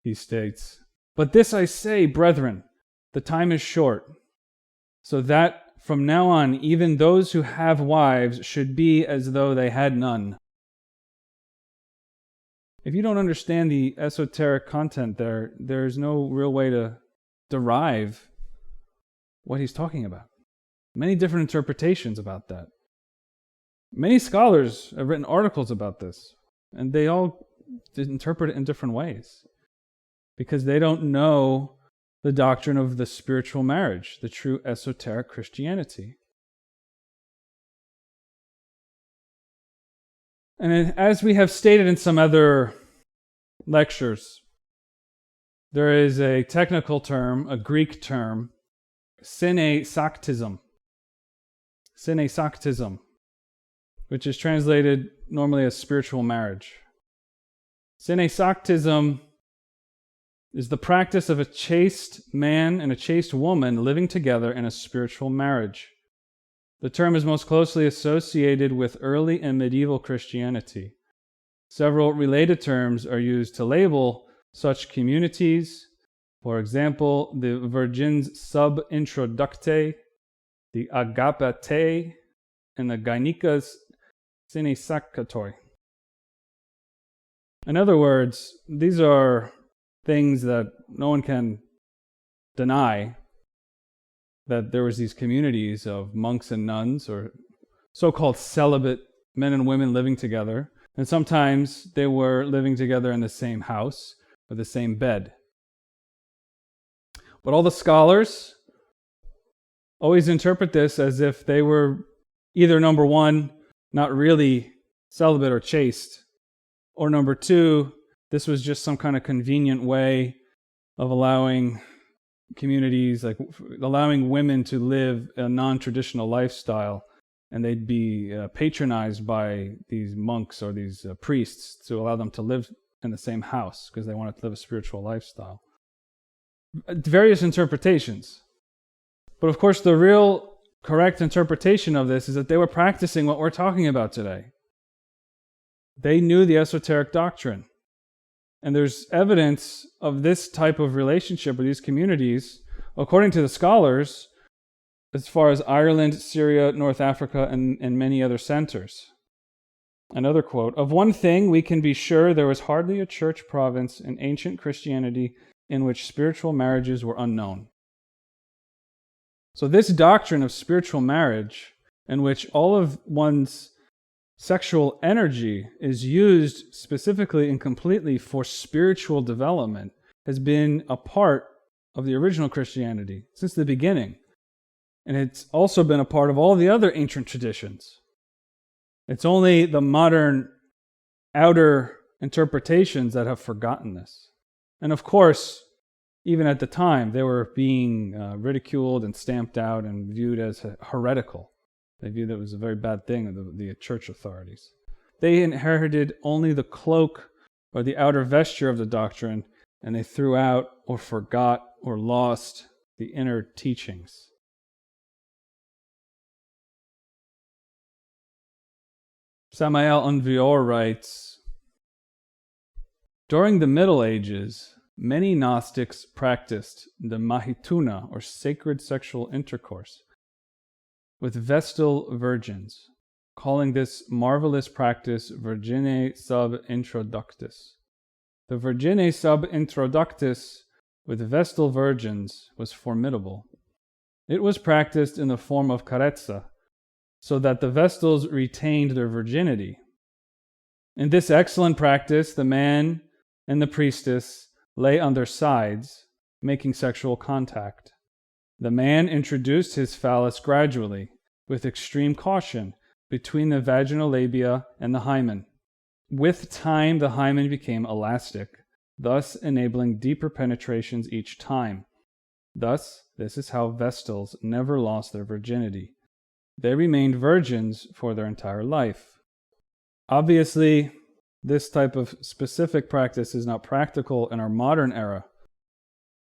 He states, "But this I say, brethren, the time is short, so that from now on even those who have wives should be as though they had none." If you don't understand the esoteric content there's no real way to derive what he's talking about. Many different interpretations about that. Many scholars have written articles about this, and they all interpret it in different ways because they don't know the doctrine of the spiritual marriage, the true esoteric Christianity. And as we have stated in some other lectures, there is a technical term, a Greek term, sin-ay-sak-tism. Syneisaktism, which is translated normally as spiritual marriage. Syneisaktism is the practice of a chaste man and a chaste woman living together in a spiritual marriage. The term is most closely associated with early and medieval Christianity. Several related terms are used to label such communities. For example, the Virgin's subintroductae, the agapetae, and the gynaikes syneisaktoi. In other words, these are things that no one can deny, that there was these communities of monks and nuns, or so-called celibate men and women living together, and sometimes they were living together in the same house with the same bed. But all the scholars always interpret this as if they were either, number one, not really celibate or chaste, or number two, this was just some kind of convenient way of allowing communities, like allowing women to live a non-traditional lifestyle, and they'd be patronized by these monks or these priests to allow them to live in the same house because they wanted to live a spiritual lifestyle. Various interpretations. But of course, the real correct interpretation of this is that they were practicing what we're talking about today. They knew the esoteric doctrine. And there's evidence of this type of relationship with these communities, according to the scholars, as far as Ireland, Syria, North Africa, and many other centers. Another quote, "Of one thing we can be sure, there was hardly a church province in ancient Christianity in which spiritual marriages were unknown." So this doctrine of spiritual marriage, in which all of one's sexual energy is used specifically and completely for spiritual development, has been a part of the original Christianity since the beginning. And it's also been a part of all the other ancient traditions. It's only the modern outer interpretations that have forgotten this. And of course, even at the time, they were being ridiculed and stamped out and viewed as heretical. They viewed it as a very bad thing of the church authorities. They inherited only the cloak or the outer vesture of the doctrine, and they threw out or forgot or lost the inner teachings. Samael Unvior writes, during the Middle Ages, many Gnostics practiced the mahituna, or sacred sexual intercourse, with Vestal virgins, calling this marvelous practice virginae subintroductis. The virginae subintroductis with Vestal virgins was formidable. It was practiced in the form of carezza, so that the Vestals retained their virginity. In this excellent practice, the man and the priestess lay on their sides, making sexual contact. The man introduced his phallus gradually, with extreme caution, between the vaginal labia and the hymen. With time, the hymen became elastic, thus enabling deeper penetrations each time. Thus, this is how Vestals never lost their virginity. They remained virgins for their entire life. Obviously, this type of specific practice is not practical in our modern era,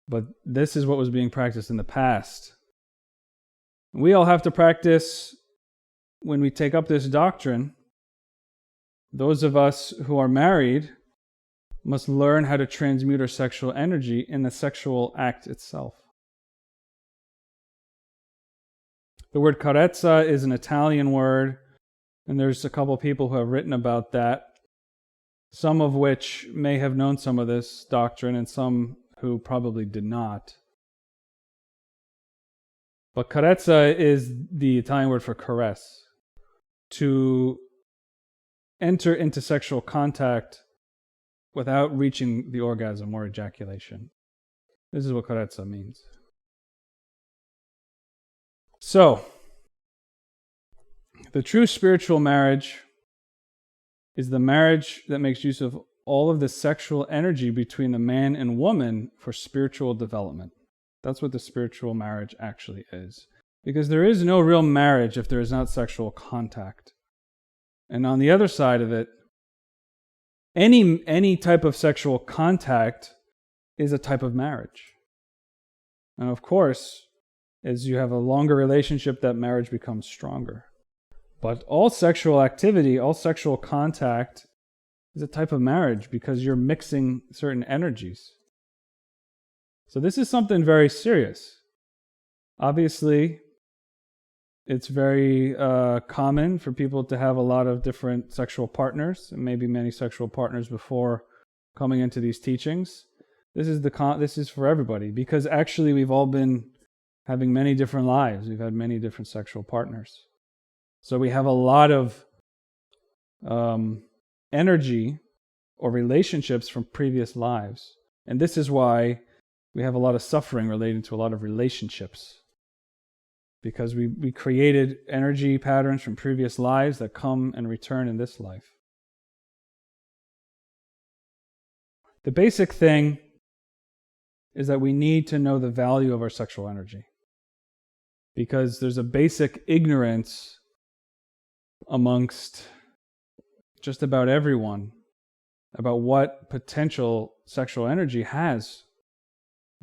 but this is what was being practiced in the past. We all have to practice when we take up this doctrine. Those of us who are married must learn how to transmute our sexual energy in the sexual act itself. The word carezza is an Italian word, and there's a couple people who have written about that, some of which may have known some of this doctrine and some who probably did not. But carezza is the Italian word for caress. To enter into sexual contact without reaching the orgasm or ejaculation. This is what carezza means. So, the true spiritual marriage is the marriage that makes use of all of the sexual energy between the man and woman for spiritual development. That's what the spiritual marriage actually is. Because there is no real marriage if there is not sexual contact. And on the other side of it, any type of sexual contact is a type of marriage. And of course, as you have a longer relationship, that marriage becomes stronger. But all sexual activity, all sexual contact is a type of marriage because you're mixing certain energies. So this is something very serious. Obviously, it's very common for people to have a lot of different sexual partners, and maybe many sexual partners before coming into these teachings. This is for everybody, because actually we've all been having many different lives. We've had many different sexual partners. So we have a lot of energy or relationships from previous lives. And this is why we have a lot of suffering related to a lot of relationships. Because we created energy patterns from previous lives that come and return in this life. The basic thing is that we need to know the value of our sexual energy. Because there's a basic ignorance amongst just about everyone about what potential sexual energy has.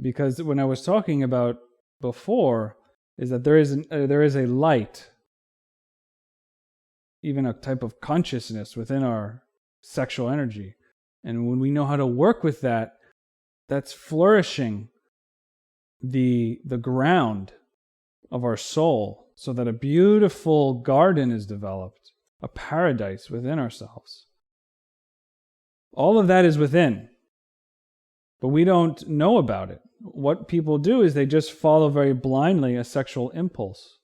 Because when I was talking about before, is that there is a light, even a type of consciousness within our sexual energy. And when we know how to work with that, that's flourishing the ground of our soul so that a beautiful garden is developed, a paradise within ourselves. All of that is within, but we don't know about it. What people do is they just follow very blindly a sexual impulse.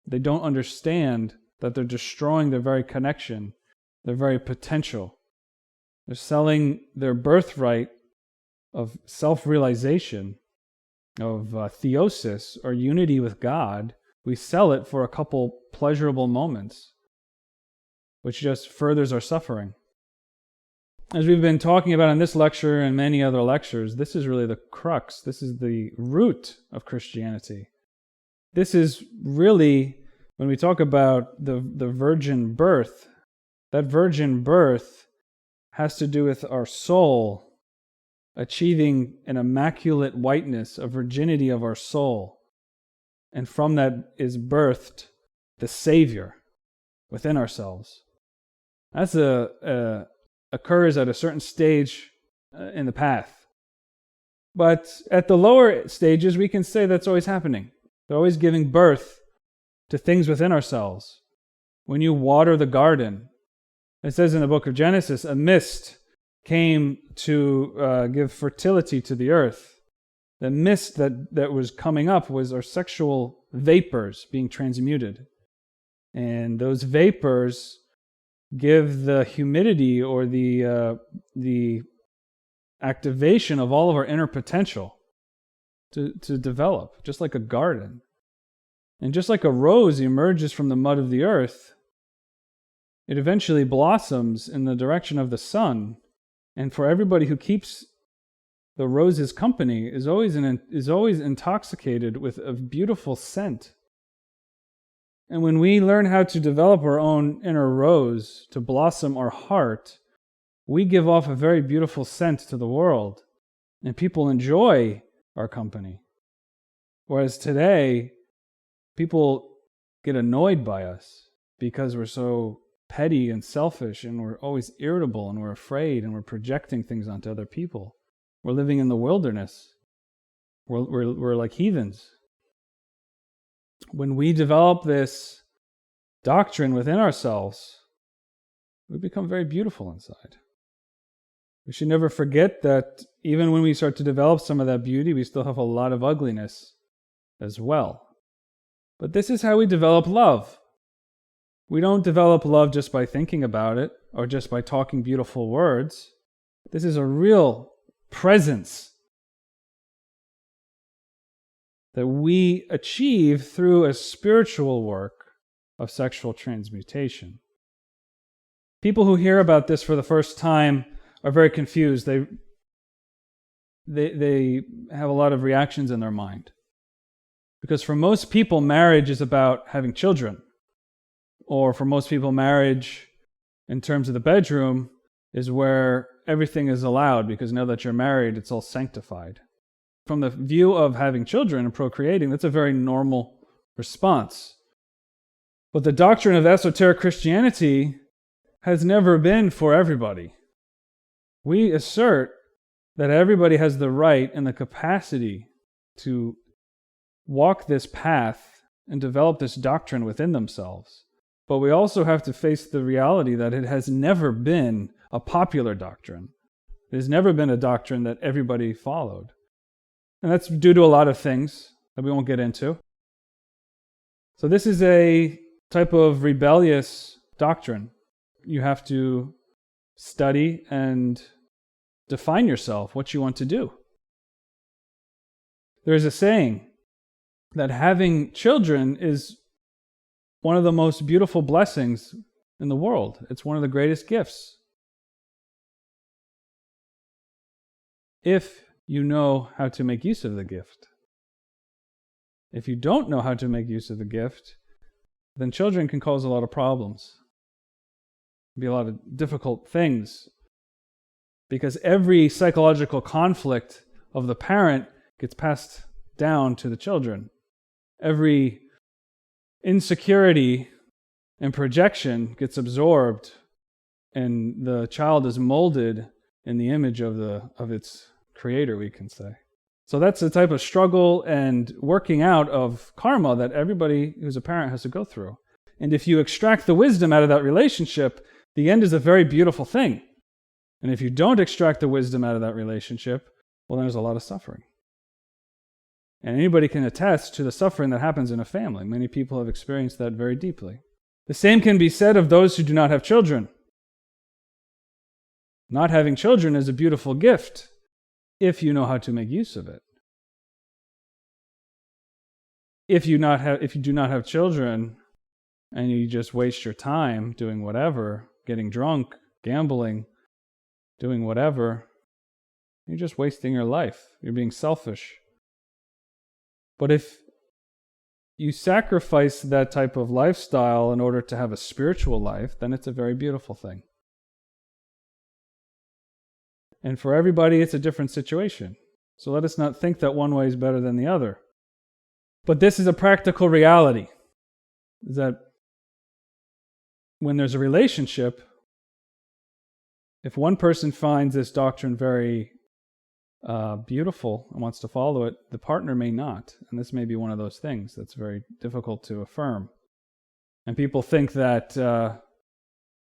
They don't understand that they're destroying their very connection, their very potential. They're selling their birthright of self-realization, of theosis or unity with God, We sell it for a couple pleasurable moments, which just furthers our suffering. As we've been talking about in this lecture and many other lectures, this is really the crux. This is the root of Christianity. This is really, when we talk about the virgin birth, that virgin birth has to do with our soul achieving an immaculate whiteness, a virginity of our soul. And from that is birthed the Savior within ourselves. That's occurs at a certain stage in the path. But at the lower stages, we can say that's always happening. They're always giving birth to things within ourselves. When you water the garden, it says in the book of Genesis, a mist came to give fertility to the earth. The mist that was coming up was our sexual vapors being transmuted. And those vapors give the humidity or the activation of all of our inner potential to develop, just like a garden. And just like a rose emerges from the mud of the earth, it eventually blossoms in the direction of the sun. And for everybody who keeps the rose's company is always intoxicated with a beautiful scent. And when we learn how to develop our own inner rose, to blossom our heart, we give off a very beautiful scent to the world, and people enjoy our company. Whereas today, people get annoyed by us because we're so petty and selfish, and we're always irritable, and we're afraid, and we're projecting things onto other people. We're living in the wilderness. We're like heathens. When we develop this doctrine within ourselves, we become very beautiful inside. We should never forget that even when we start to develop some of that beauty, we still have a lot of ugliness as well. But this is how we develop love. We don't develop love just by thinking about it or just by talking beautiful words. This is a real presence that we achieve through a spiritual work of sexual transmutation. People who hear about this for the first time are very confused. They have a lot of reactions in their mind. Because for most people, marriage is about having children. Or for most people, marriage, in terms of the bedroom, is where everything is allowed, because now that you're married, it's all sanctified. From the view of having children and procreating, that's a very normal response. But the doctrine of esoteric Christianity has never been for everybody. We assert that everybody has the right and the capacity to walk this path and develop this doctrine within themselves. But we also have to face the reality that it has never been a popular doctrine. It has never been a doctrine that everybody followed. And that's due to a lot of things that we won't get into. So this is a type of rebellious doctrine. You have to study and define yourself, what you want to do. There's a saying that having children is one of the most beautiful blessings in the world. It's one of the greatest gifts. If you know how to make use of the gift. If you don't know how to make use of the gift, then children can cause a lot of problems. Be a lot of difficult things. Because every psychological conflict of the parent gets passed down to the children. Every insecurity and projection gets absorbed, and the child is molded in the image of its creator, we can say. So that's the type of struggle and working out of karma that everybody who's a parent has to go through. And if you extract the wisdom out of that relationship, the end is a very beautiful thing. And if you don't extract the wisdom out of that relationship, well, then there's a lot of suffering. And anybody can attest to the suffering that happens in a family. Many people have experienced that very deeply. The same can be said of those who do not have children. Not having children is a beautiful gift if you know how to make use of it. if you do not have children and you just waste your time doing whatever, getting drunk, gambling, doing whatever, you're just wasting your life. You're being selfish. But if you sacrifice that type of lifestyle in order to have a spiritual life, then it's a very beautiful thing. And for everybody, it's a different situation. So let us not think that one way is better than the other. But this is a practical reality, is that when there's a relationship, if one person finds this doctrine very beautiful and wants to follow it, the partner may not. And this may be one of those things that's very difficult to affirm. And people think that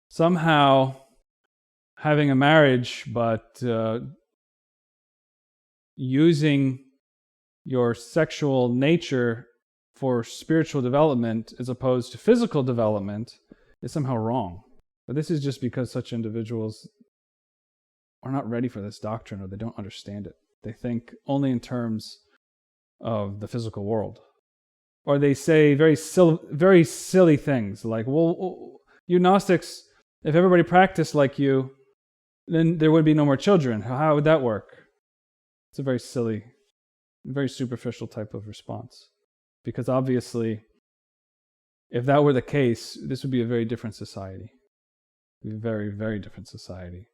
somehow having a marriage, but using your sexual nature for spiritual development as opposed to physical development is somehow wrong. But this is just because such individuals are not ready for this doctrine, or they don't understand it. They think only in terms of the physical world. Or they say very silly things like, well, you Gnostics, if everybody practiced like you, then there would be no more children. How would that work? It's a very silly, very superficial type of response. Because obviously, if that were the case, this would be a very different society. A very, very different society.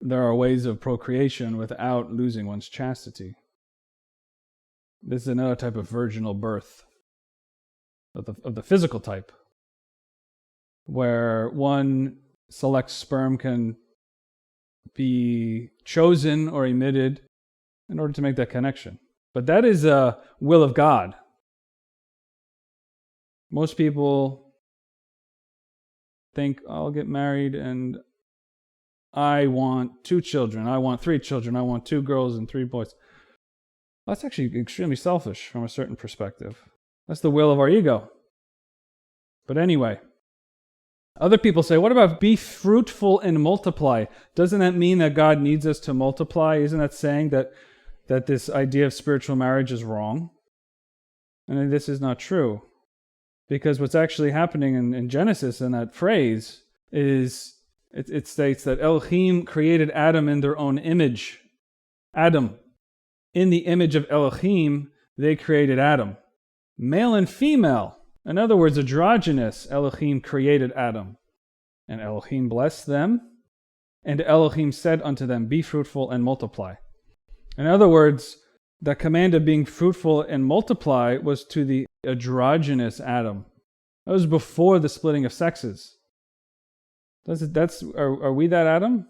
There are ways of procreation without losing one's chastity. This is another type of virginal birth, of the physical type, where one select sperm can be chosen or emitted in order to make that connection. But that is a will of God. Most people think, I'll get married and I want 2 children, I want 3 children, I want 2 girls and 3 boys. That's actually extremely selfish from a certain perspective. That's the will of our ego. But anyway, other people say, what about be fruitful and multiply? Doesn't that mean that God needs us to multiply? Isn't that saying that this idea of spiritual marriage is wrong? And this is not true. Because what's actually happening in Genesis in that phrase is, it states that Elohim created Adam in their own image. Adam. In the image of Elohim, they created Adam. Male and female. In other words, androgynous, Elohim created Adam. And Elohim blessed them. And Elohim said unto them, be fruitful and multiply. In other words, the command of being fruitful and multiply was to the androgynous Adam. That was before the splitting of sexes. Are we that Adam?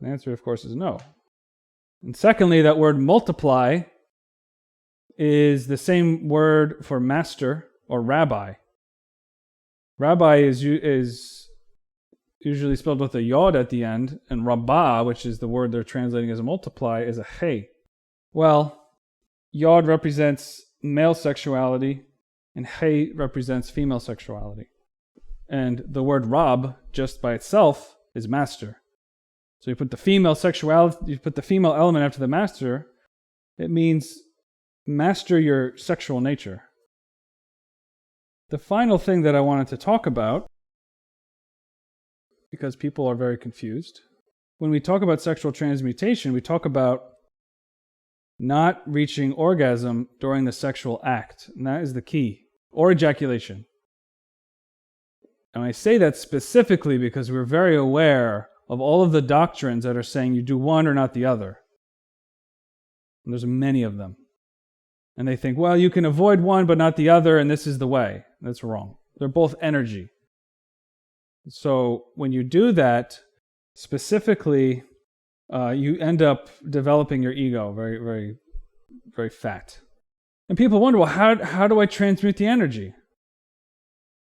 The answer, of course, is no. And secondly, that word multiply is the same word for master or rabbi. Rabbi is usually spelled with a yod at the end, and rabbah, which is the word they're translating as a multiply, is a hey. Well, yod represents male sexuality, and hey represents female sexuality. And the word rab, just by itself, is master. So you put the female sexuality, you put the female element after the master, it means master your sexual nature. The final thing that I wanted to talk about, because people are very confused, when we talk about sexual transmutation, we talk about not reaching orgasm during the sexual act, and that is the key, or ejaculation. And I say that specifically because we're very aware of all of the doctrines that are saying you do one or not the other. And there's many of them. And they think, well, you can avoid one but not the other, and this is the way. That's wrong. They're both energy. So when you do that, specifically, you end up developing your ego very, very, very fat. And people wonder, well, how do I transmute the energy?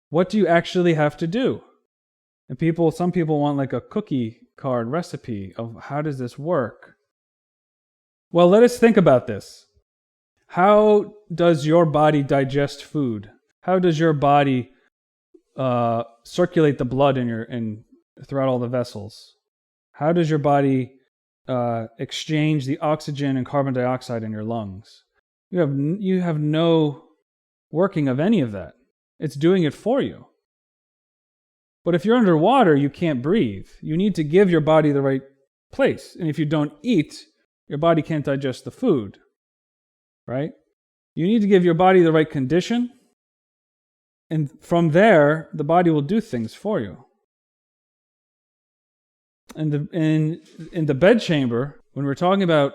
What do you actually have to do? And some people want like a cookie card recipe of how does this work? Well, let us think about this. How does your body digest food? How does your body circulate the blood throughout all the vessels? How does your body exchange the oxygen and carbon dioxide in your lungs? You have no working of any of that. It's doing it for you. But if you're underwater, you can't breathe. You need to give your body the right place. And if you don't eat, your body can't digest the food, right? You need to give your body the right condition. And from there, the body will do things for you. In the bedchamber, when we're talking about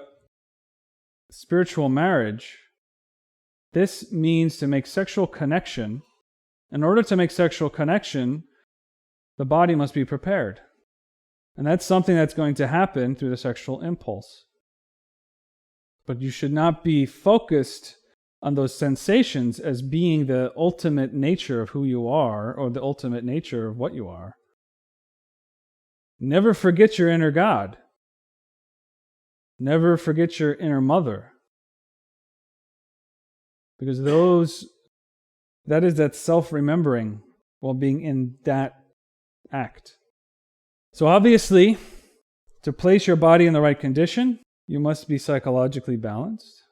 spiritual marriage, this means to make sexual connection. In order to make sexual connection, the body must be prepared. And that's something that's going to happen through the sexual impulse. But you should not be focused on those sensations as being the ultimate nature of who you are or the ultimate nature of what you are. Never forget your inner God. Never forget your inner mother. Because that is that self-remembering while being in that act. So obviously, to place your body in the right condition, you must be psychologically balanced.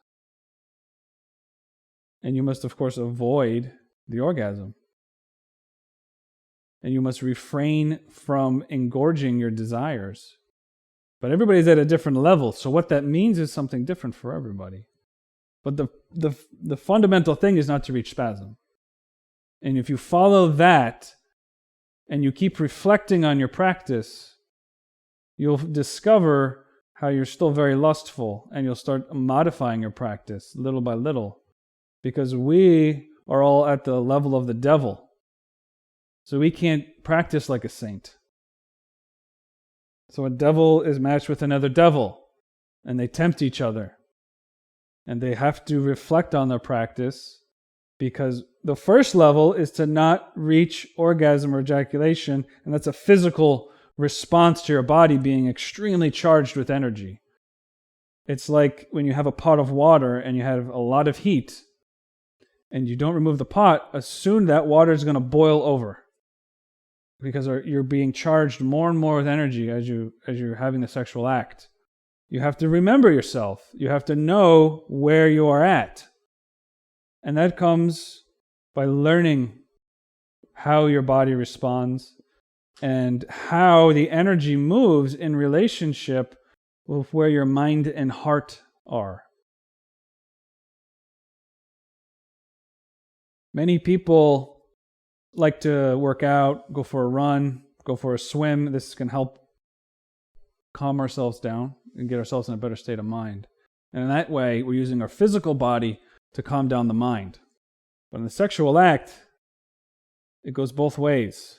And you must, of course, avoid the orgasm. And you must refrain from engorging your desires. But everybody's at a different level, so what that means is something different for everybody. But the fundamental thing is not to reach spasm. And if you follow that, and you keep reflecting on your practice, you'll discover how you're still very lustful, and you'll start modifying your practice little by little. Because we are all at the level of the devil. So we can't practice like a saint. So a devil is matched with another devil, and they tempt each other. And they have to reflect on their practice, because the first level is to not reach orgasm or ejaculation, and that's a physical response to your body being extremely charged with energy. It's like when you have a pot of water and you have a lot of heat, and you don't remove the pot, soon that water is going to boil over. Because you're being charged more and more with energy as you're having the sexual act. You have to remember yourself. You have to know where you are at. And that comes by learning how your body responds and how the energy moves in relationship with where your mind and heart are. Many people like to work out, go for a run, go for a swim. This can help calm ourselves down and get ourselves in a better state of mind. And in that way, we're using our physical body to calm down the mind. But in the sexual act, it goes both ways.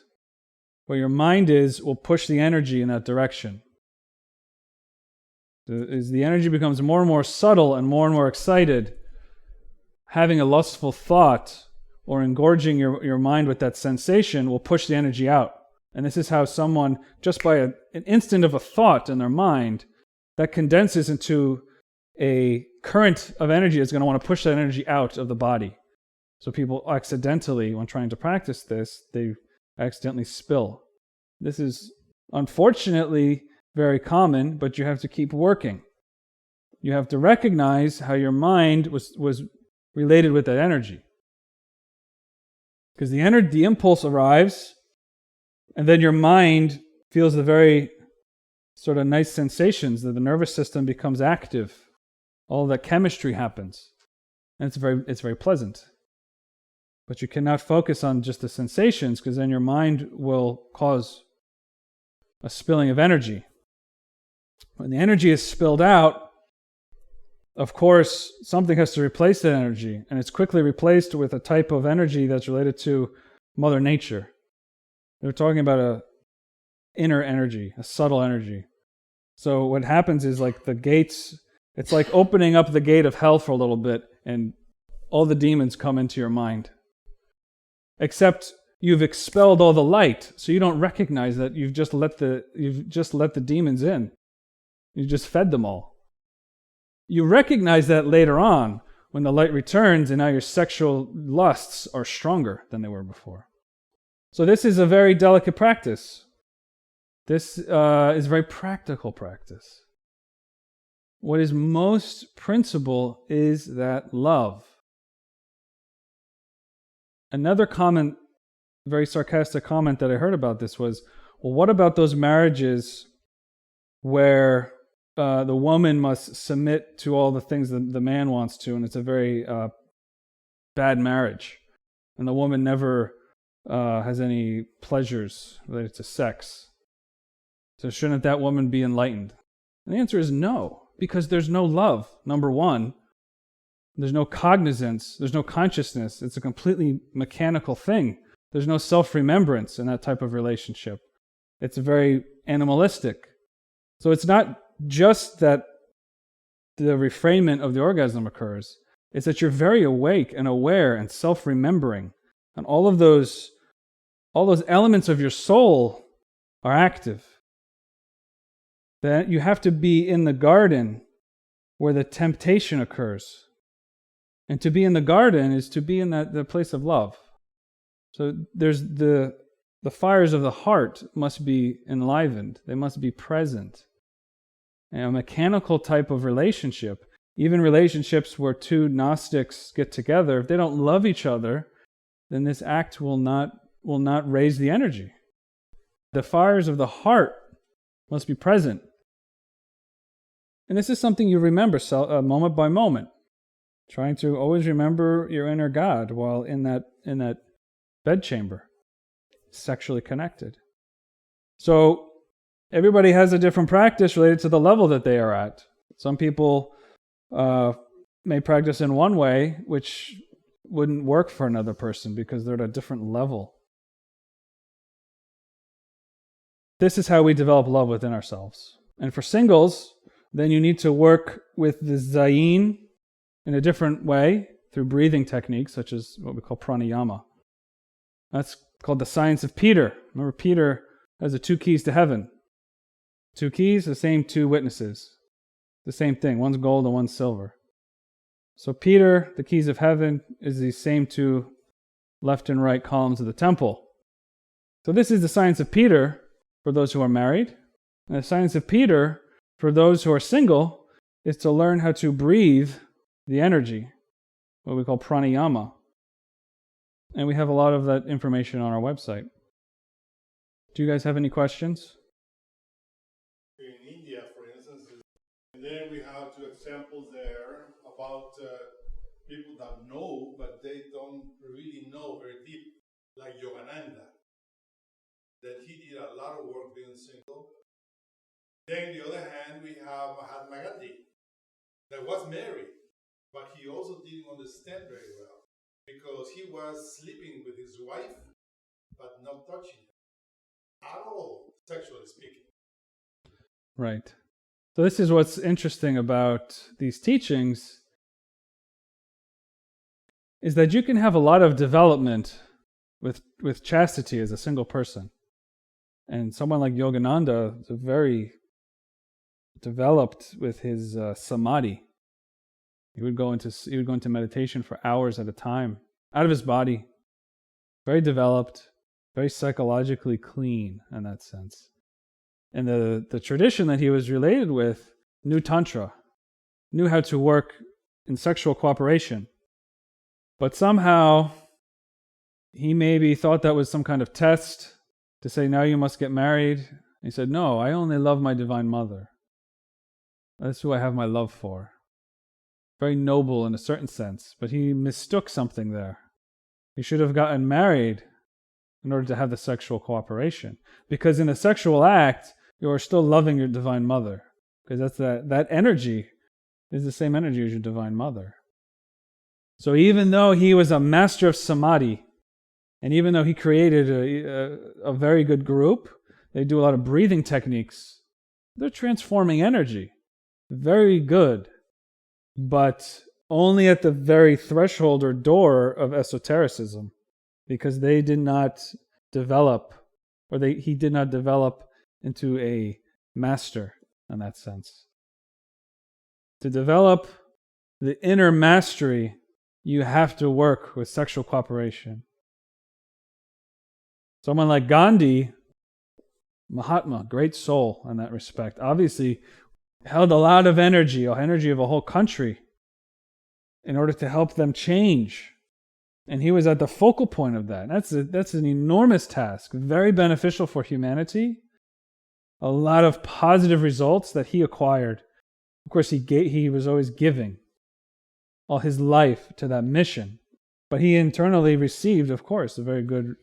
Where your mind is will push the energy in that direction. As the energy becomes more and more subtle and more excited, having a lustful thought or engorging your mind with that sensation will push the energy out. And this is how someone, just by an instant of a thought in their mind, that condenses into a current of energy that's going to want to push that energy out of the body. So people accidentally, when trying to practice this, they accidentally spill. This is unfortunately very common, but you have to keep working. You have to recognize how your mind was related with that energy. Because the impulse arrives, and then your mind feels the very sort of nice sensations, that the nervous system becomes active. All that chemistry happens. And it's very pleasant. But you cannot focus on just the sensations, because then your mind will cause a spilling of energy. When the energy is spilled out, of course, something has to replace that energy, and it's quickly replaced with a type of energy that's related to Mother Nature. They're talking about an inner energy, a subtle energy. So what happens is like the gates, it's like opening up the gate of hell for a little bit, and all the demons come into your mind. Except you've expelled all the light, so you don't recognize that you've just let the demons in. You just fed them all. You recognize that later on when the light returns and now your sexual lusts are stronger than they were before. So this is a very delicate practice. This is a very practical practice. What is most principal is that love. Another comment, very sarcastic comment that I heard about this was, well, what about those marriages where the woman must submit to all the things that the man wants to, and it's a very bad marriage, and the woman never has any pleasures related to sex. So shouldn't that woman be enlightened? And the answer is no, because there's no love, number one. There's no cognizance, there's no consciousness. It's a completely mechanical thing. There's no self-remembrance in that type of relationship. It's very animalistic. So it's not just that the refrainment of the orgasm occurs. It's that you're very awake and aware and self-remembering. And all those elements of your soul are active. That you have to be in the garden where the temptation occurs. And to be in the garden is to be in the place of love. So there's the fires of the heart must be enlivened. They must be present. And a mechanical type of relationship, even relationships where two Gnostics get together, if they don't love each other, then this act will not raise the energy. The fires of the heart must be present. And this is something you remember moment by moment. Trying to always remember your inner God while in that bedchamber, sexually connected. So everybody has a different practice related to the level that they are at. Some people may practice in one way, which wouldn't work for another person because they're at a different level. This is how we develop love within ourselves. And for singles, then you need to work with the Zayin in a different way through breathing techniques such as what we call pranayama. That's called the science of Peter. Remember, Peter has the 2 keys to heaven. 2 keys, the same 2 witnesses. The same thing, one's gold and one's silver. So Peter, the keys of heaven, is the same 2 left and right columns of the temple. So this is the science of Peter for those who are married. And the science of Peter for those who are single is to learn how to breathe the energy, what we call pranayama. And we have a lot of that information on our website. Do you guys have any questions? In India, for instance, and then we have 2 examples there about people that know, but they don't really know very deep, like Yogananda, that he did a lot of work being single. Then on the other hand, we have Mahatma Gandhi, that was married, but he also didn't understand very well because he was sleeping with his wife, but not touching her at all, sexually speaking. Right. So this is what's interesting about these teachings, is that you can have a lot of development with chastity as a single person. And someone like Yogananda is very developed with his samadhi. He would go into meditation for hours at a time, out of his body. Very developed, very psychologically clean in that sense. And the tradition that he was related with knew Tantra, knew how to work in sexual cooperation. But somehow, he maybe thought that was some kind of test to say, now you must get married. He said, no, I only love my Divine Mother. That's who I have my love for. Very noble in a certain sense, but he mistook something there. He should have gotten married in order to have the sexual cooperation. Because in a sexual act, you are still loving your Divine Mother. Because that's that energy is the same energy as your Divine Mother. So even though he was a master of samadhi, and even though he created a very good group, they do a lot of breathing techniques, they're transforming energy. Very good. But only at the very threshold or door of esotericism, because they did not develop, or he did not develop into a master in that sense. To develop the inner mastery, you have to work with sexual cooperation. Someone like Gandhi, Mahatma, great soul in that respect, obviously held a lot of energy of a whole country in order to help them change And he was at the focal point of that. That's an enormous task, very beneficial for humanity. A lot of positive results that he acquired. Of course, he was always giving all his life to that mission. But he internally received, of course, a very good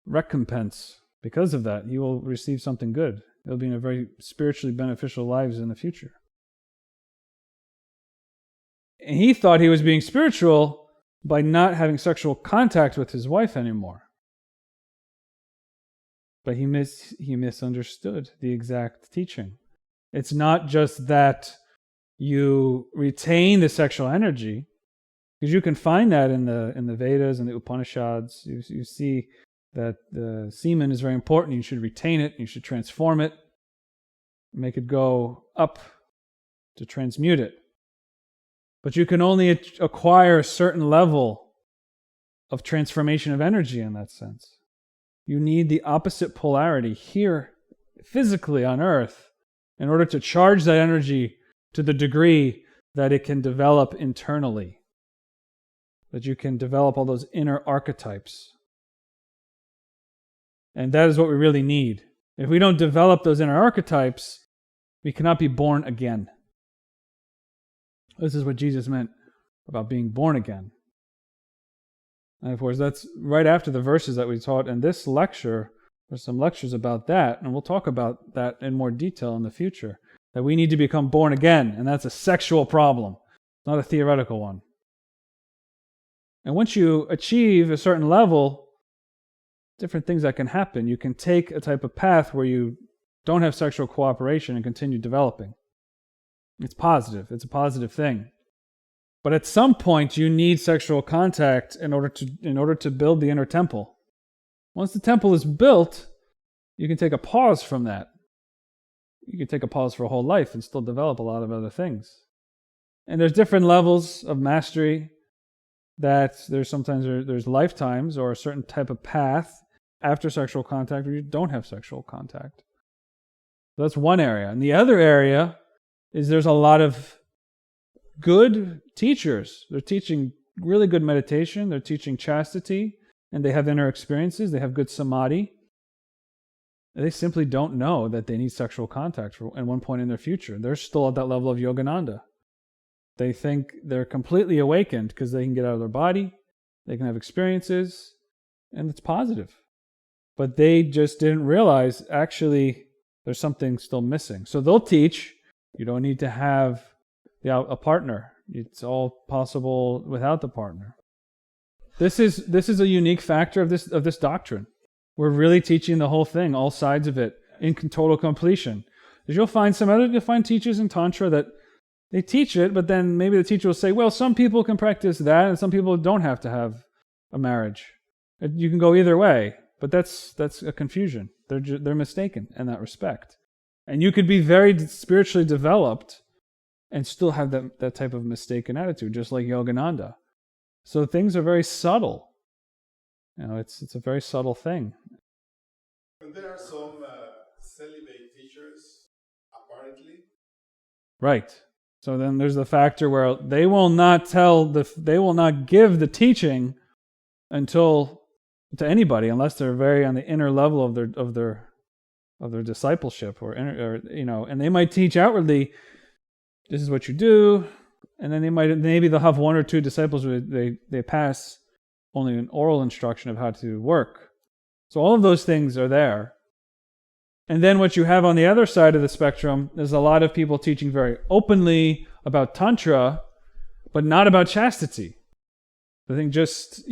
recompense because of that. He will receive something good. He'll be in a very spiritually beneficial lives in the future. And he thought he was being spiritual by not having sexual contact with his wife anymore. But he misunderstood the exact teaching. It's not just that you retain the sexual energy, because you can find that in the Vedas and the Upanishads. You see that the semen is very important. You should retain it. You should transform it, make it go up to transmute it. But you can only acquire a certain level of transformation of energy in that sense. You need the opposite polarity here, physically on Earth, in order to charge that energy to the degree that it can develop internally. That you can develop all those inner archetypes. And that is what we really need. If we don't develop those inner archetypes, we cannot be born again. This is what Jesus meant about being born again. And of course, that's right after the verses that we taught in this lecture. There's some lectures about that, and we'll talk about that in more detail in the future. That we need to become born again, and that's a sexual problem, not a theoretical one. And once you achieve a certain level, different things that can happen. You can take a type of path where you don't have sexual cooperation and continue developing. It's positive. It's a positive thing. But at some point, you need sexual contact in order to build the inner temple. Once the temple is built, you can take a pause from that. You can take a pause for a whole life and still develop a lot of other things. And there's different levels of mastery. That there's lifetimes or a certain type of path after sexual contact where you don't have sexual contact. So that's one area. And the other area is there's a lot of good teachers. They're teaching really good meditation. They're teaching chastity. And they have inner experiences. They have good samadhi. They simply don't know that they need sexual contact at one point in their future. They're still at that level of Yogananda. They think they're completely awakened because they can get out of their body, they can have experiences, and it's positive. But they just didn't realize, actually, there's something still missing. So they'll teach, you don't need to have a partner. It's all possible without the partner. This is a unique factor of this doctrine. We're really teaching the whole thing, all sides of it, in total completion. You'll find teachers in Tantra that they teach it, but then maybe the teacher will say, well, some people can practice that and some people don't have to have a marriage. You can go either way, but that's a confusion. They're mistaken in that respect. And you could be very spiritually developed and still have that type of mistaken attitude, just like Yogananda. So things are very subtle. It's a very subtle thing. And there are some celibate teachers, apparently. Right. So then there's the factor where they will not give the teaching to anybody unless they're very on the inner level of their discipleship and they might teach outwardly, this is what you do, and then maybe they'll have one or two disciples where they pass only an oral instruction of how to work. So all of those things are there. And then what you have on the other side of the spectrum is a lot of people teaching very openly about Tantra, but not about chastity. I think just,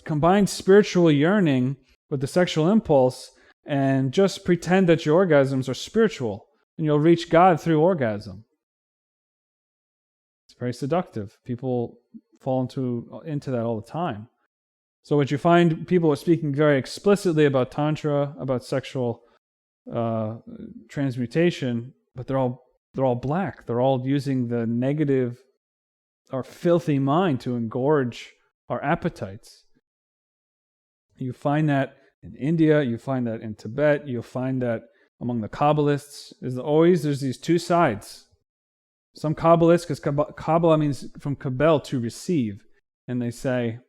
combine spiritual yearning with the sexual impulse and just pretend that your orgasms are spiritual and you'll reach God through orgasm. It's very seductive. People fall into that all the time. So what you find, people are speaking very explicitly about Tantra, about sexual transmutation, but they're all black. They're all using the negative or filthy mind to engorge our appetites. You find that in India, you find that in Tibet, you'll find that among the Kabbalists. There's these two sides. Some Kabbalists, because Kabbalah means from Kabel, to receive, and they say,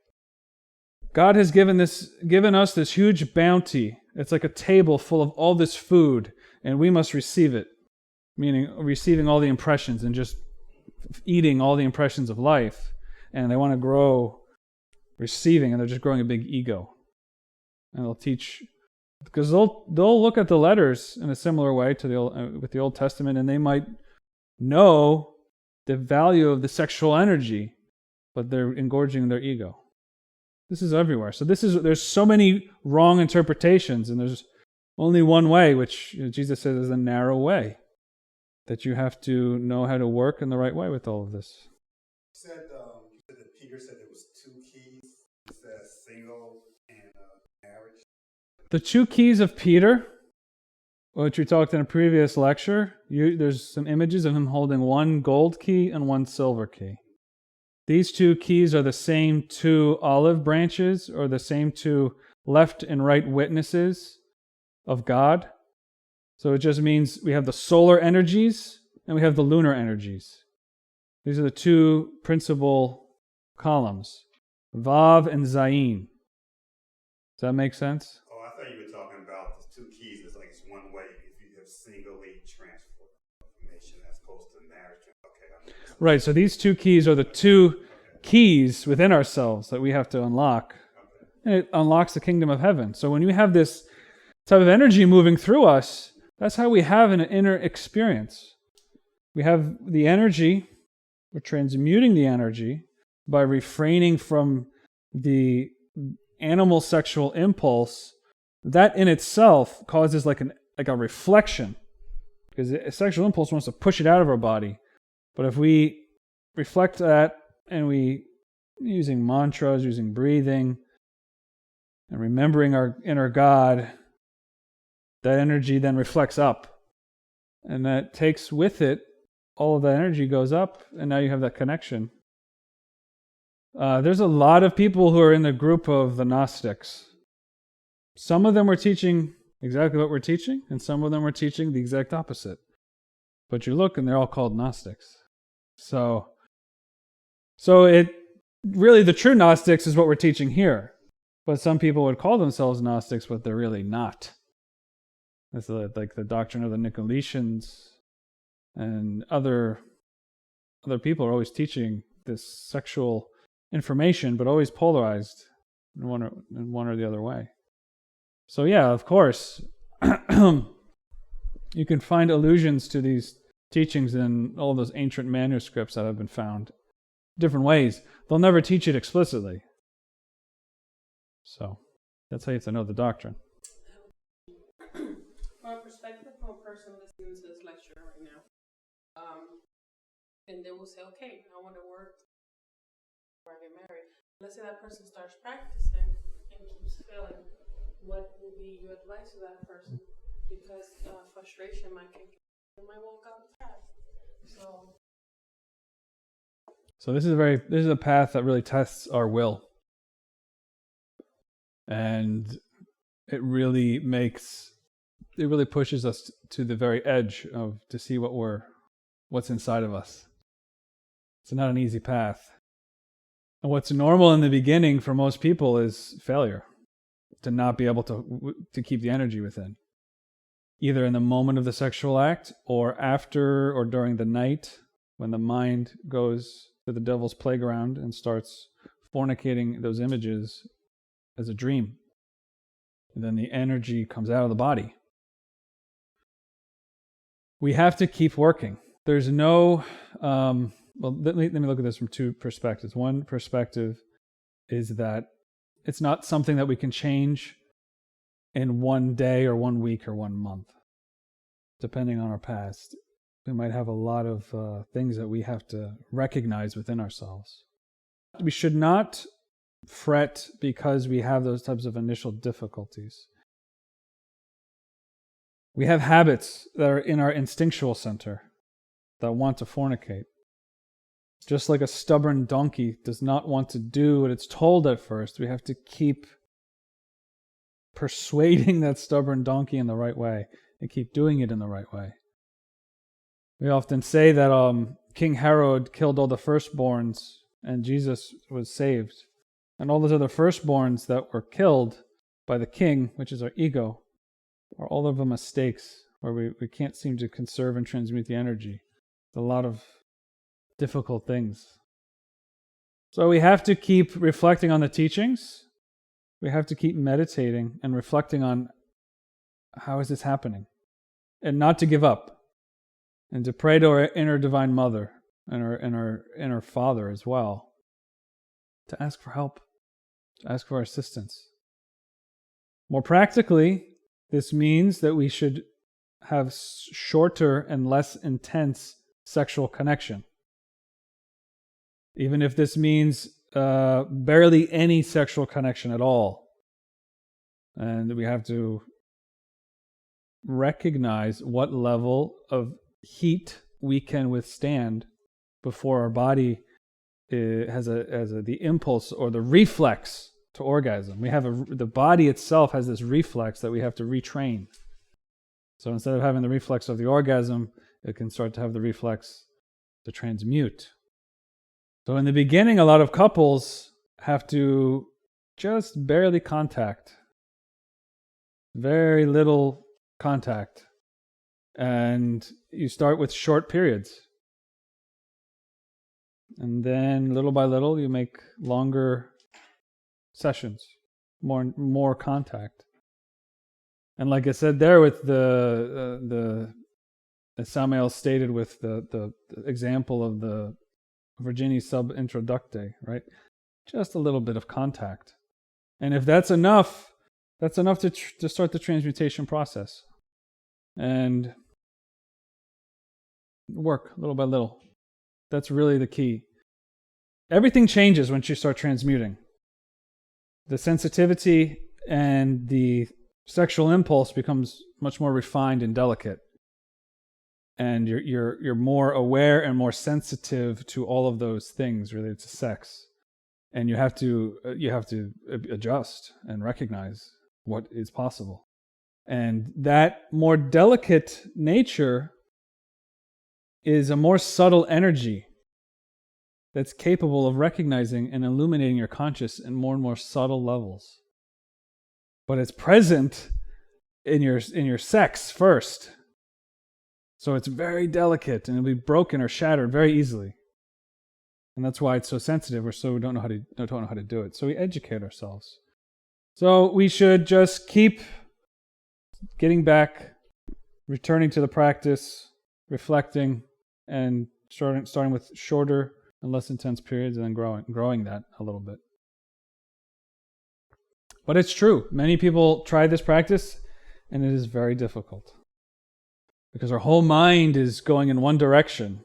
God has given us this huge bounty. It's like a table full of all this food, and we must receive it, meaning receiving all the impressions and just eating all the impressions of life. And they want to grow receiving, and they're just growing a big ego. And they'll teach, because they'll look at the letters in a similar way to with the Old Testament, and they might know the value of the sexual energy, but they're engorging their ego. This is everywhere. So there's so many wrong interpretations, and there's only one way, which Jesus says is a narrow way, that you have to know how to work in the right way with all of this. You said that Peter said there was two keys. He said single and marriage. The two keys of Peter, which we talked in a previous lecture, there's some images of him holding one gold key and one silver key. These two keys are the same two olive branches, or the same two left and right witnesses of God. So it just means we have the solar energies and we have the lunar energies. These are the two principal columns, Vav and Zayin. Does that make sense? Oh, I thought you were talking about the two keys. It's like it's one way if you have singly transfer information as opposed to marriage. Okay. Right, so these two keys are the two keys within ourselves that we have to unlock. And it unlocks the kingdom of heaven. So when you have this type of energy moving through us, that's how we have an inner experience. We have the energy, we're transmuting the energy by refraining from the animal sexual impulse. That in itself causes like a reflection, because a sexual impulse wants to push it out of our body. But if we reflect that, and we, using mantras, using breathing, and remembering our inner God, that energy then reflects up. And that takes with it, all of that energy goes up, and now you have that connection. There's a lot of people who are in the group of the Gnostics. Some of them were teaching exactly what we're teaching, and some of them were teaching the exact opposite. But you look, and they're all called Gnostics. So it really, the true Gnostics is what we're teaching here. But some people would call themselves Gnostics, but they're really not. It's like the doctrine of the Nicolaitans, and other people are always teaching this sexual information, but always polarized in one or the other way. So yeah, of course, you can find allusions to these teachings in all those ancient manuscripts that have been found different ways. They'll never teach it explicitly. So that's how you have to know the doctrine. From a perspective from a person listening to this lecture right now, and they will say, okay, I want to work before I get married. Let's say that person starts practicing and keeps failing. What would be your advice to that person? Because frustration might kick in. They might walk out the path. So this is a path that really tests our will. And it really pushes us to the very edge to see what's inside of us. It's not an easy path. And what's normal in the beginning for most people is failure, to not be able to keep the energy within. Either in the moment of the sexual act, or after or during the night, when the mind goes to the devil's playground and starts fornicating those images as a dream. And then the energy comes out of the body. We have to keep working. There's no... let me look at this from two perspectives. One perspective is that it's not something that we can change in one day or 1 week or 1 month. Depending on our past, we might have a lot of things that we have to recognize within ourselves. We should not fret because we have those types of initial difficulties. We have habits that are in our instinctual center that want to fornicate. Just like a stubborn donkey does not want to do what it's told at first, we have to keep persuading that stubborn donkey in the right way and keep doing it in the right way. We often say that King Herod killed all the firstborns and Jesus was saved. and all those other firstborns that were killed by the king, which is our ego, are all of them mistakes where we can't seem to conserve and transmute the energy. It's a lot of difficult things. So we have to keep reflecting on the teachings. We have to keep meditating and reflecting on how is this happening, and not to give up, and to pray to our inner Divine Mother and our inner Father as well, to ask for help, to ask for assistance. More practically, this means that we should have shorter and less intense sexual connection. Even if this means barely any sexual connection at all. And we have to recognize what level of heat we can withstand before our body has the impulse or the reflex to orgasm. We have the body itself has this reflex that we have to retrain. So instead of having the reflex of the orgasm, it can start to have the reflex to transmute. So in the beginning, a lot of couples have to just barely contact. Very little contact. And you start with short periods. And then little by little, you make longer sessions, more contact. And like I said there with as Samael stated with the example of the Virginia subintroductae, right? Just a little bit of contact. And if that's enough to start the transmutation process. And work little by little. That's really the key. Everything changes once you start transmuting. The sensitivity and the sexual impulse becomes much more refined and delicate. And you're more aware and more sensitive to all of those things related to sex. And you have to adjust and recognize what is possible. And that more delicate nature is a more subtle energy that's capable of recognizing and illuminating your conscious in more and more subtle levels. But it's present in your sex first. So it's very delicate and it'll be broken or shattered very easily. And that's why it's so sensitive. We don't know how to do it. So we educate ourselves. So we should just keep getting back, returning to the practice, reflecting, and starting with shorter and less intense periods, and then growing that a little bit. But it's true. Many people try this practice, and it is very difficult. Because our whole mind is going in one direction,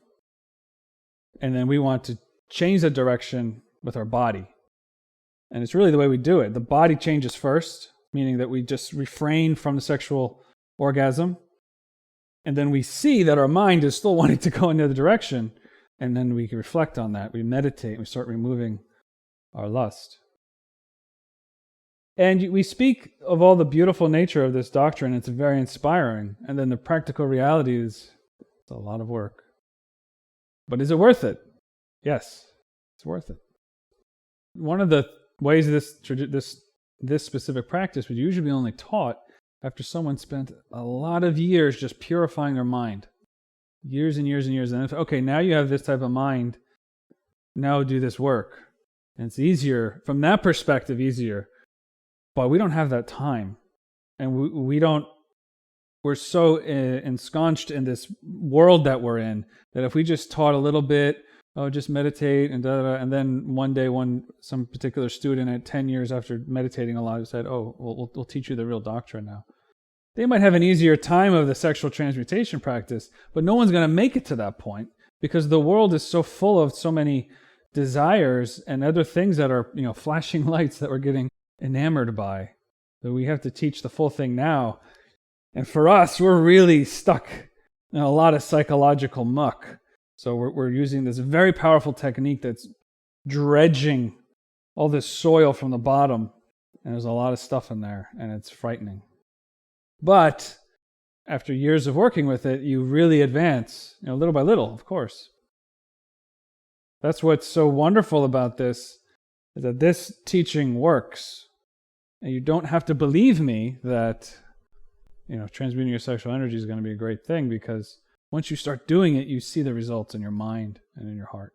and then we want to change that direction with our body. And it's really the way we do it. The body changes first, meaning that we just refrain from the sexual orgasm, and then we see that our mind is still wanting to go in the other direction, and then we can reflect on that. We meditate, and we start removing our lust. And we speak of all the beautiful nature of this doctrine. It's very inspiring. And then the practical reality is it's a lot of work. But is it worth it? Yes, it's worth it. One of the ways this specific practice would usually be only taught after someone spent a lot of years just purifying their mind. Years and years and years. And okay, now you have this type of mind. Now do this work. And it's easier, from that perspective, easier. But we don't have that time. And we're so ensconced in this world that we're in, that if we just taught a little bit, just meditate and and then one day some particular student at 10 years after meditating a lot said, we'll teach you the real doctrine now. They might have an easier time of the sexual transmutation practice, but no one's going to make it to that point because the world is so full of so many desires and other things that are, flashing lights that we're getting enamored by. So we have to teach the full thing now. And for us, we're really stuck in a lot of psychological muck. So we're using this very powerful technique that's dredging all this soil from the bottom. And there's a lot of stuff in there, and it's frightening. But after years of working with it, you really advance, little by little, of course. That's what's so wonderful about this is that this teaching works. And you don't have to believe me that, transmuting your sexual energy is going to be a great thing, because once you start doing it, you see the results in your mind and in your heart.